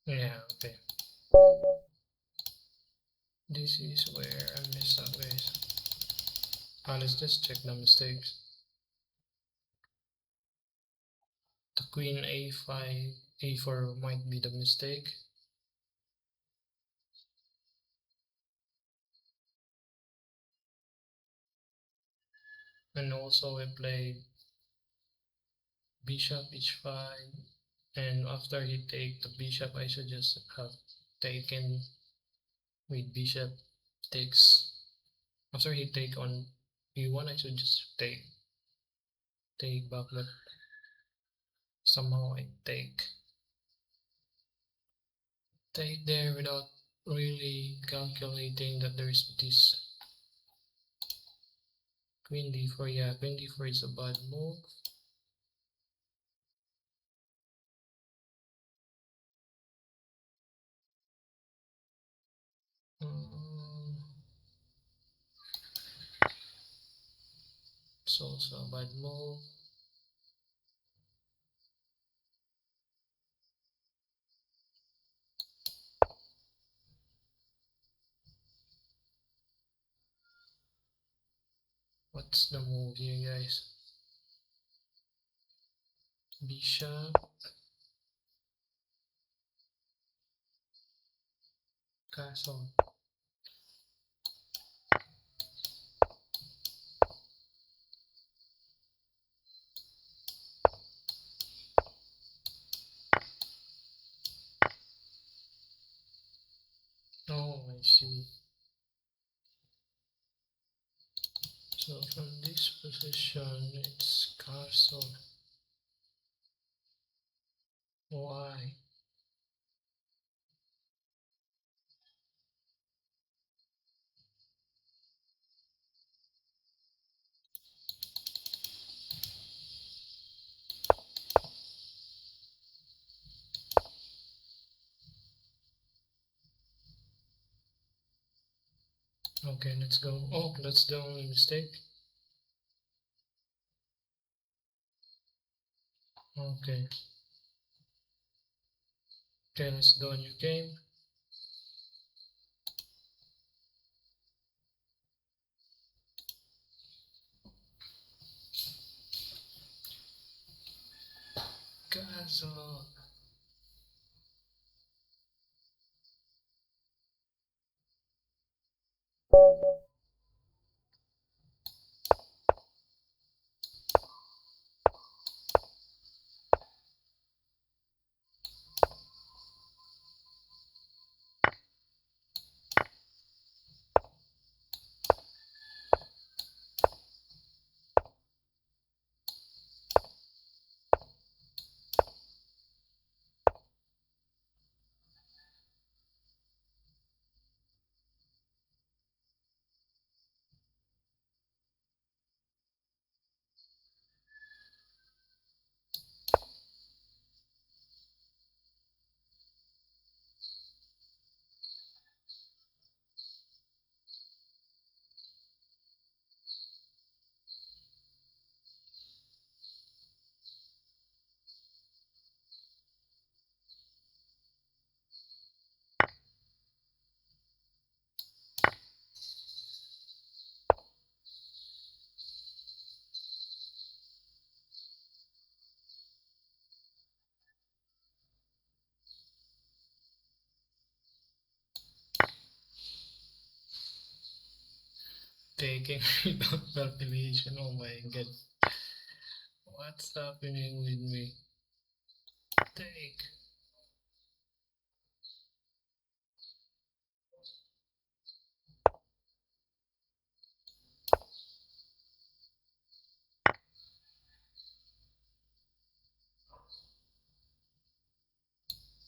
Yeah, okay. This is where I messed up, guys. Let's just check the mistakes. The queen a5, a4 might be the mistake. And also we played bishop h5, and after he take the bishop, I should just have taken with bishop takes. After he take on e1, I should just take back, but somehow I take there without really calculating that there's this queen d4. Yeah, queen d4 is a bad move. It's also a bad move. What's the move here, guys? Bishop, castle. I see. So from this position, it's castle. Why? Okay, let's go. Oh, that's the only mistake. Okay. Okay, let's do a new game. Castle. Taking without calculation. Oh my god. What's happening with me? Take.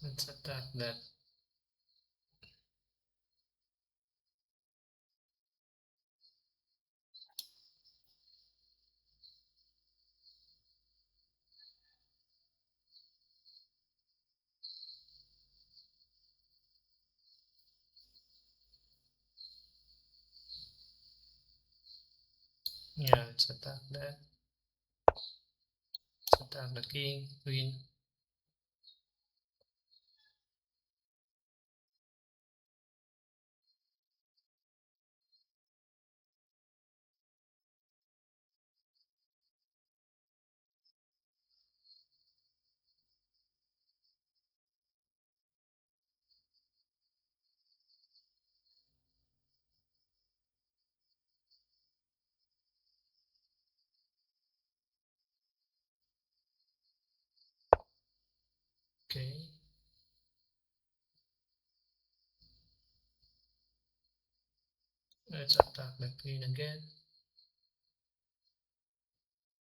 Let's attack that. Yeah, let's attack that. Let's attack the king, queen. Okay. Let's attack the queen again.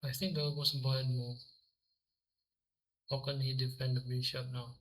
I think that was a bad move. How can he defend the bishop now?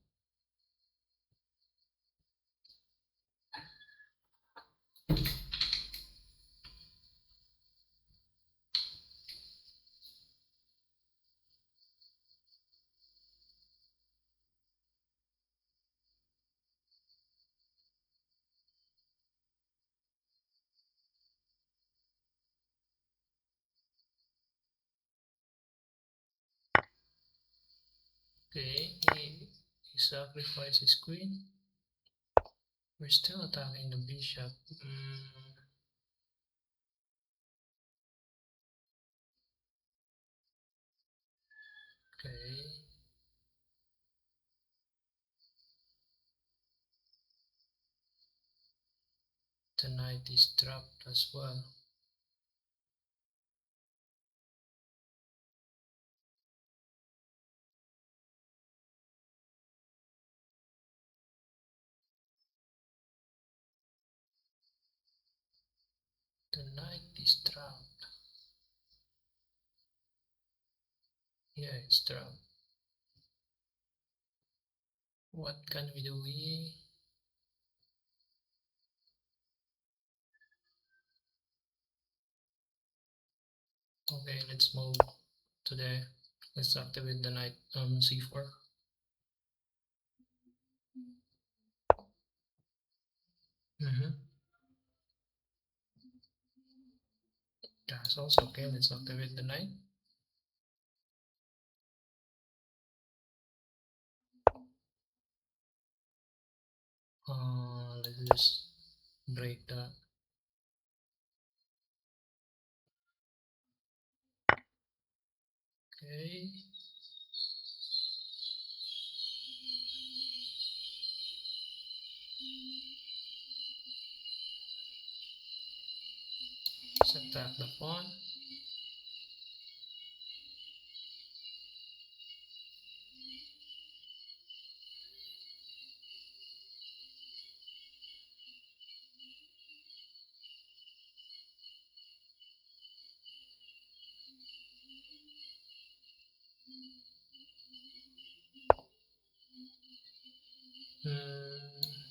Okay, he sacrificed his queen. We're still attacking the bishop. Okay. The knight is trapped as well. Yeah, it's strong. What can we do here? Okay, let's move to the. Let's activate the knight c4. Mm-hmm. That's also okay. Let's activate the knight. Let's just break that. Okay. Let's attack the pawn.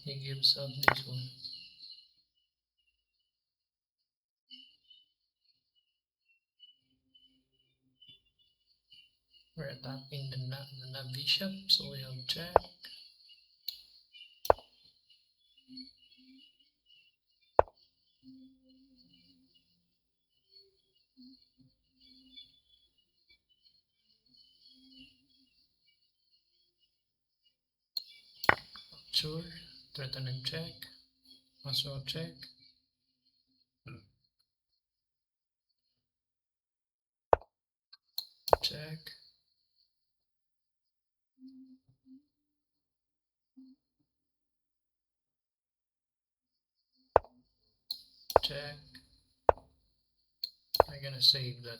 He gives up this one. We're attacking the bishop, so we have check. Sure, threaten and check. Also check. Check. Check. I'm gonna save that.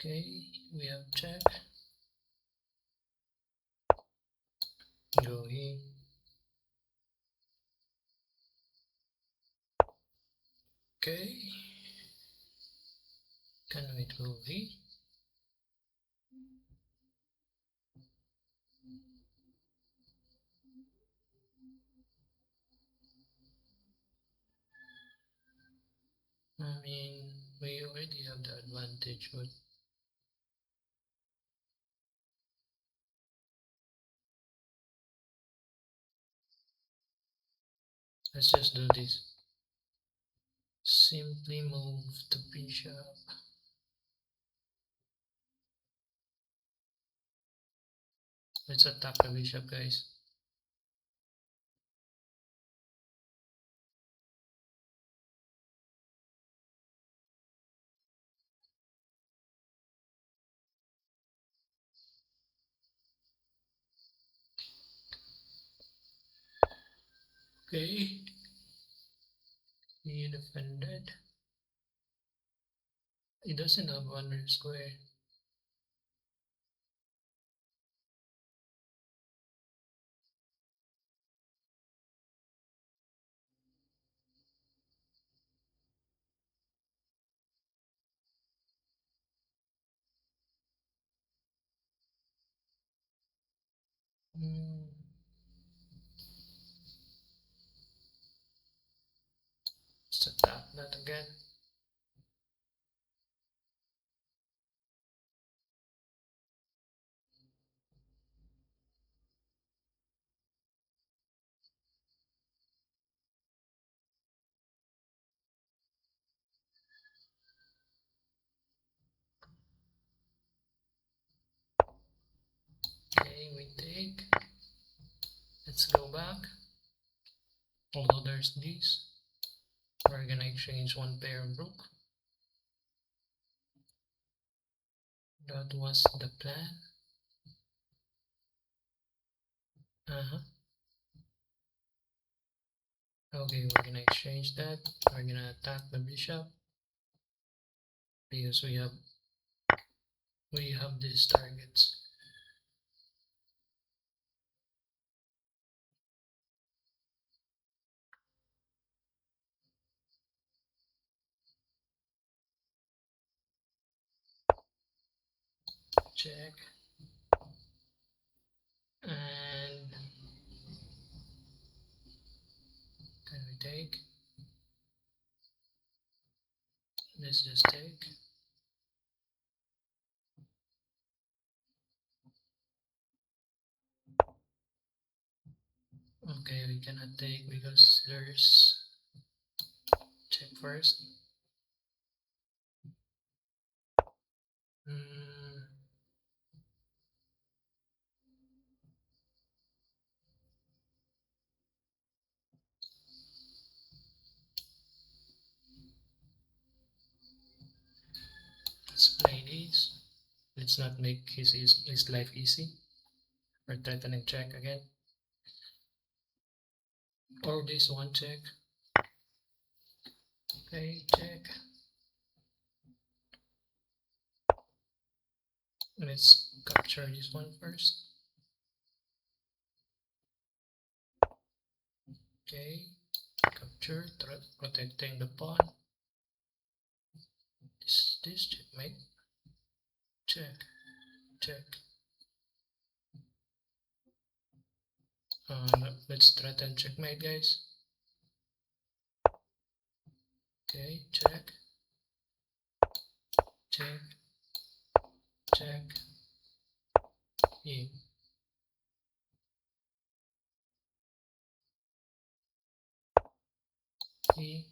Okay, we have check. Go here. Okay. Can we go here? I mean, we already have the advantage, but let's just do this. Simply move the bishop. Let's attack the bishop, guys. Okay. He defended. He doesn't have one square. Hmm. Let's attack that again. Okay, we take. Let's go back. Although there's this, we're gonna exchange one pair of rook. That was the plan. Uh-huh. Okay, we're gonna exchange that. We're gonna attack the bishop because we have these targets. check, and can we take? Let's just take. Okay, we cannot take because there's check first. Mm, let's play this. Let's not make his life easy. Or threatening check again. Or this one check. Okay, check. Let's capture this one first. Okay, capture, protecting the pawn. This checkmate. Check, check. Let's threaten checkmate, guys. Okay, check, check, check. E, E,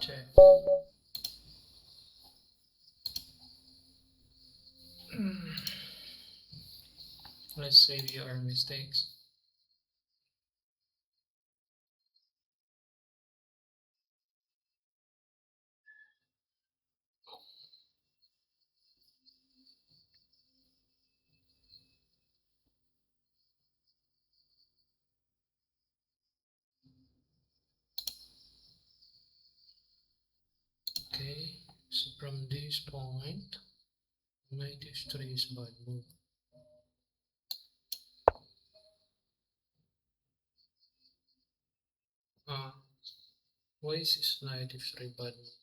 check. Let's save our mistakes. Okay, so from this point, knight h3 is bad move. Why is this knight h3 bad move?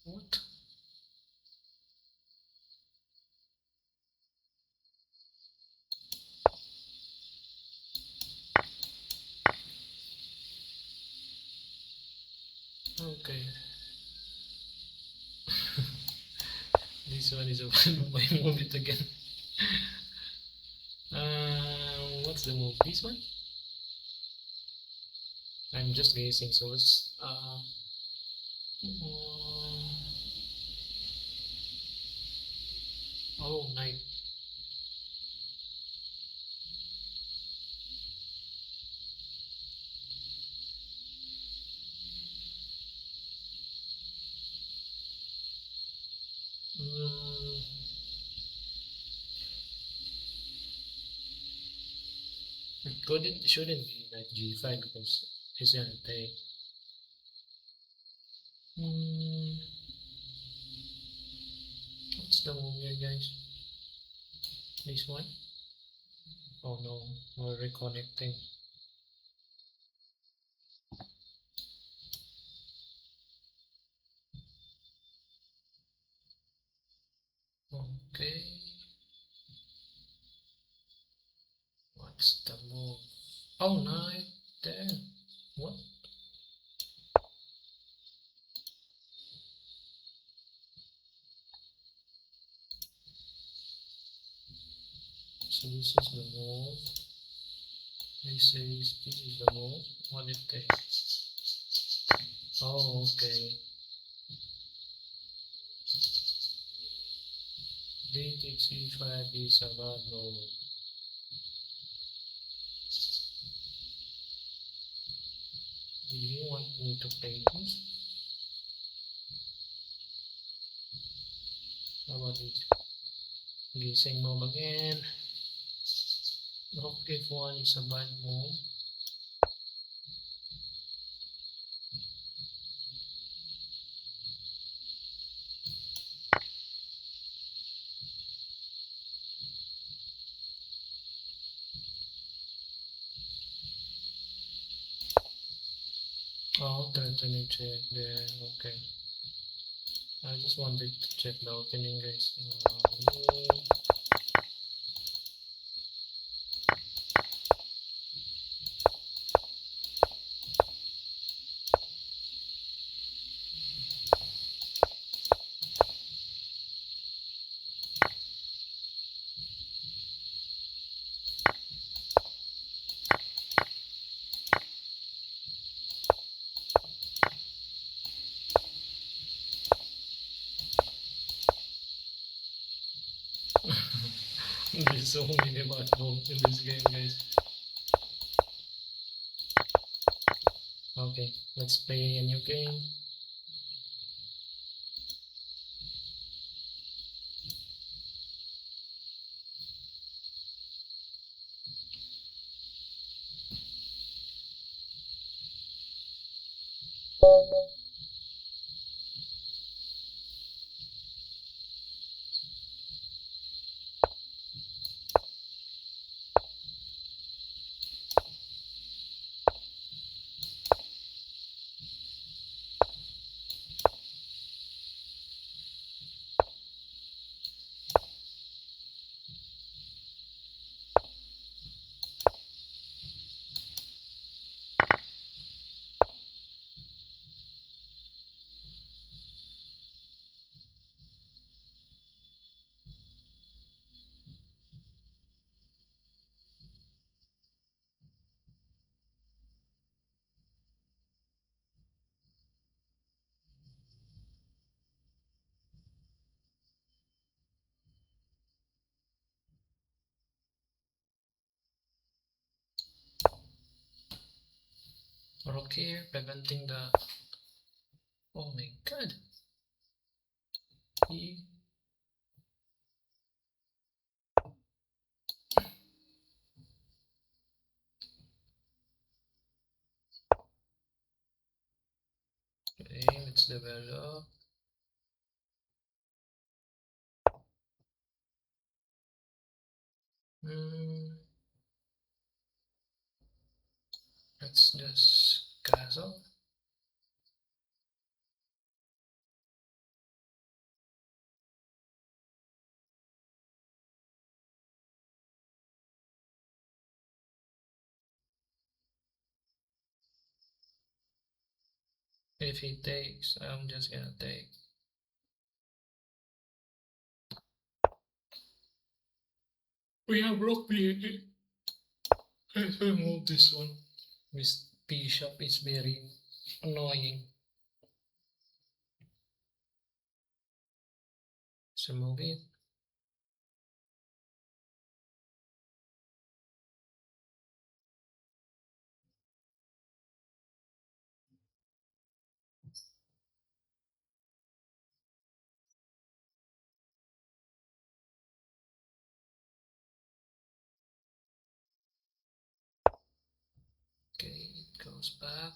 What? Okay, this one is a my move it again. What's the move? This one? I'm just guessing, so let's oh, knight. Mm, it shouldn't be knight g5 because he's gonna take. Mm, what's the move here, guys? This one? Oh no, we're reconnecting. Okay, what's the move? Oh, knight there. What? So this is the move. This is the move. What it takes? Oh, okay. D takes e5 is a bad move. Do you want me to play this? How about it? Gising move again. Rook f1 is a bad move. Oh, let me check there. Okay. I just wanted to check the opening, guys. There's so many battles in this game, guys. Okay, let's play a new game. Rock here, preventing the... Oh my god! He... Okay, let's develop. Hmm, let's just castle. If he takes, I'm just gonna take. We have rock here. Let's remove this one. This bishop is very annoying. Let's remove it. Okay, it goes back.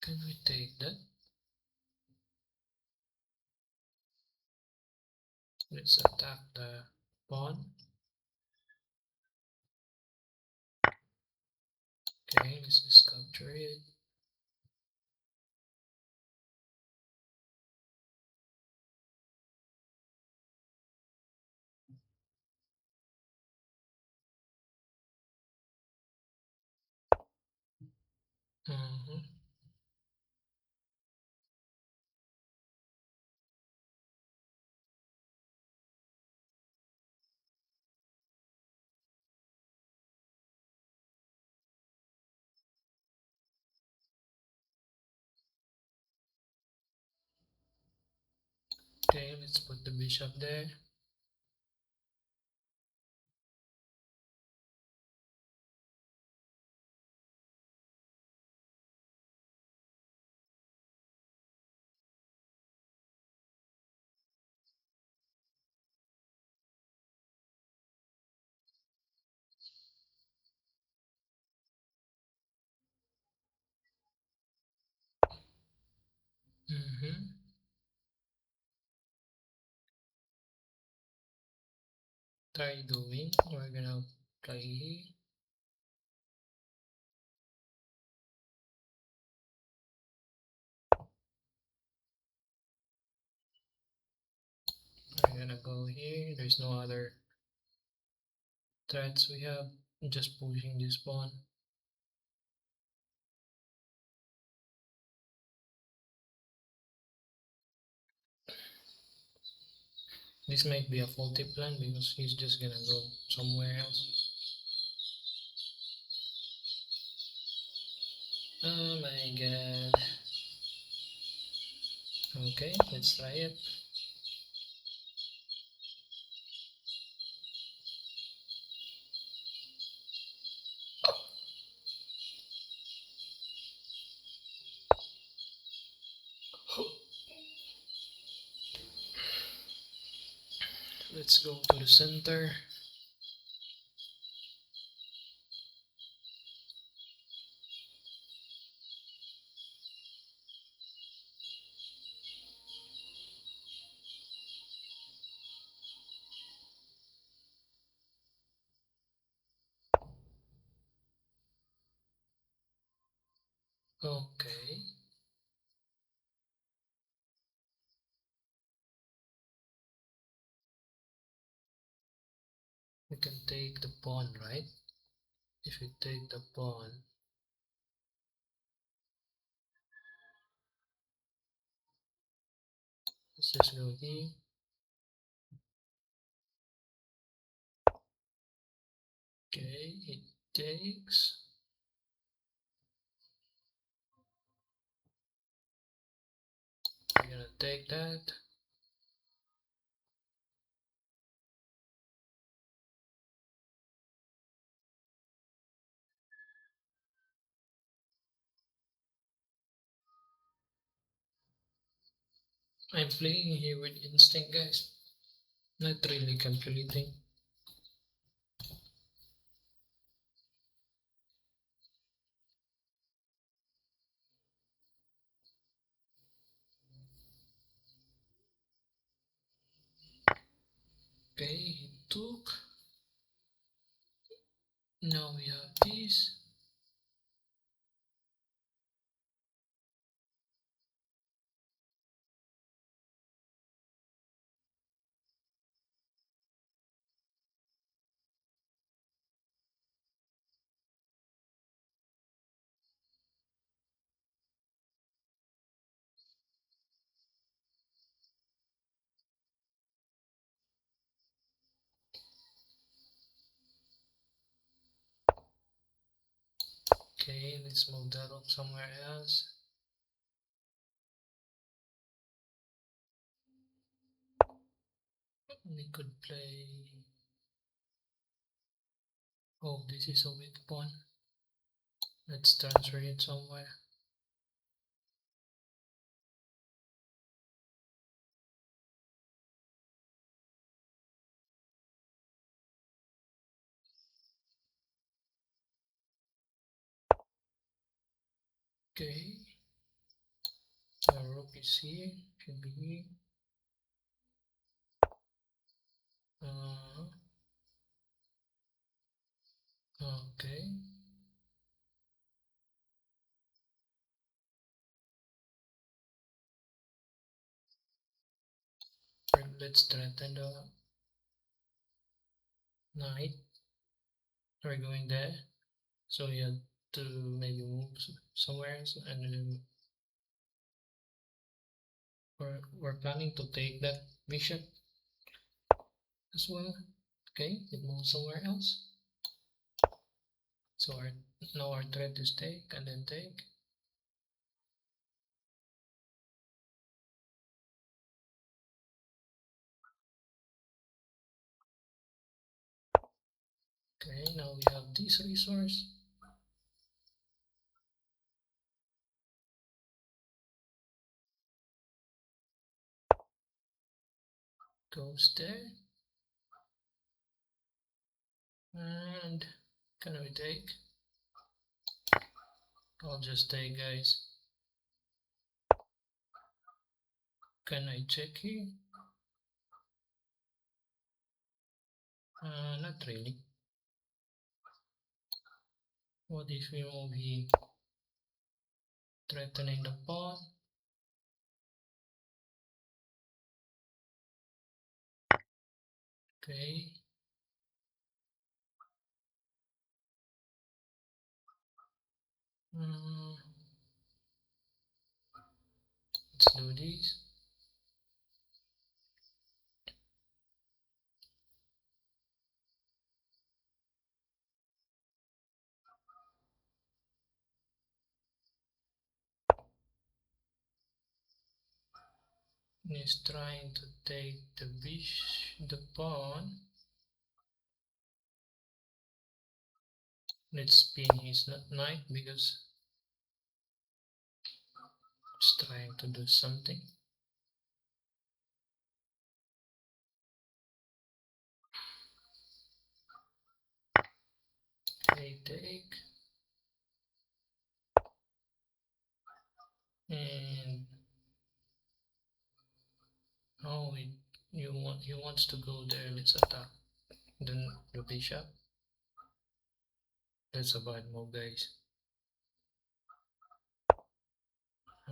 Can we take that? Let's attack the pawn. Okay, let's just capture it. Mm-hmm. Okay, let's put the bishop there. Mm-hmm. Try doing. We're gonna play here. gonna go here. There's no other threats we have. I'm just pushing this pawn. This might be a faulty plan because he's just gonna go somewhere else. Oh my god. Okay, let's try it. Let's go to the center. Okay. We can take the pawn, right? If we take the pawn, let's just go here. Okay, it takes. We're gonna take that. I'm playing here with instinct, guys. Not really calculating. Okay, he took. Now we have this. Okay, let's move that up somewhere else. We could play. Oh, this is a weak pawn. Let's transfer it somewhere. Okay, the rook is here. Should be here. Uh, okay. Let's threaten the knight. We're going there. So you have to maybe move somewhere else, and then we're planning to take that bishop as well. Okay, it moves somewhere else. So now our threat is take and then take. Okay, now we have this resource. Goes there. And can we take? I'll just take, guys. Can I check here? Not really. What if we move here? Threatening the pawn. Okay. Let's do this. He's trying to take the pawn. Let's spin his knight because he's trying to do something. Okay, take. And oh, he wants to go there. Let's attack. Then the bishop. That's a bad move, guys.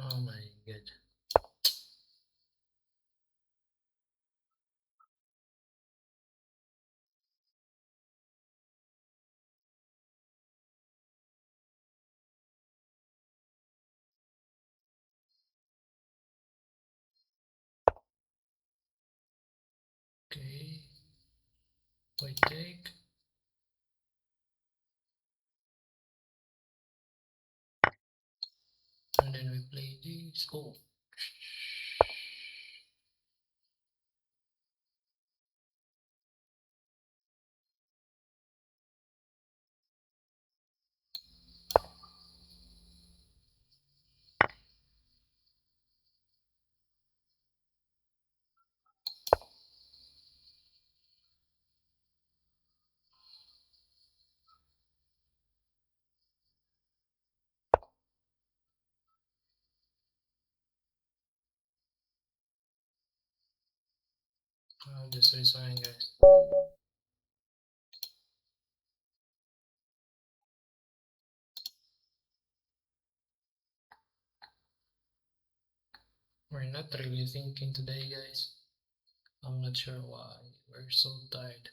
Oh my god. Okay, we take. And then we play this. Oh, I'll just resign, guys. We're not really thinking today, guys. I'm not sure why. We're so tired.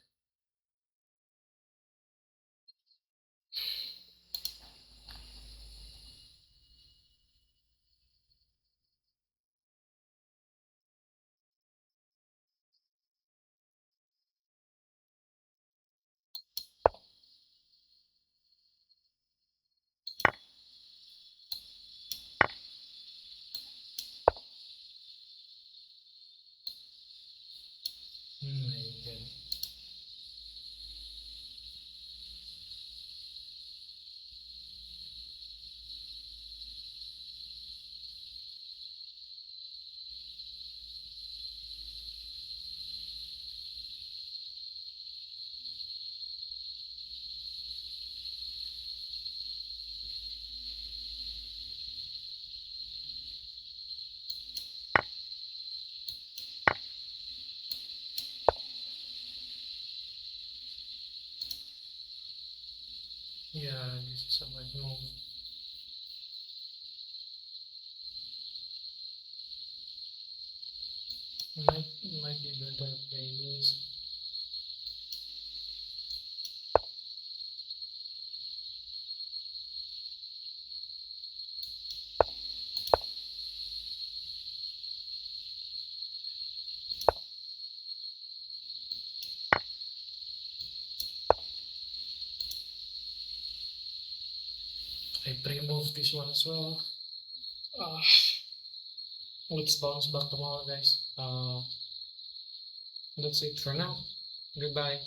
Oh my god. Yeah, this is a bad move. Might be better play this. I pre-move this one as well. Ah, let's bounce back tomorrow, guys. That's it for now. Goodbye.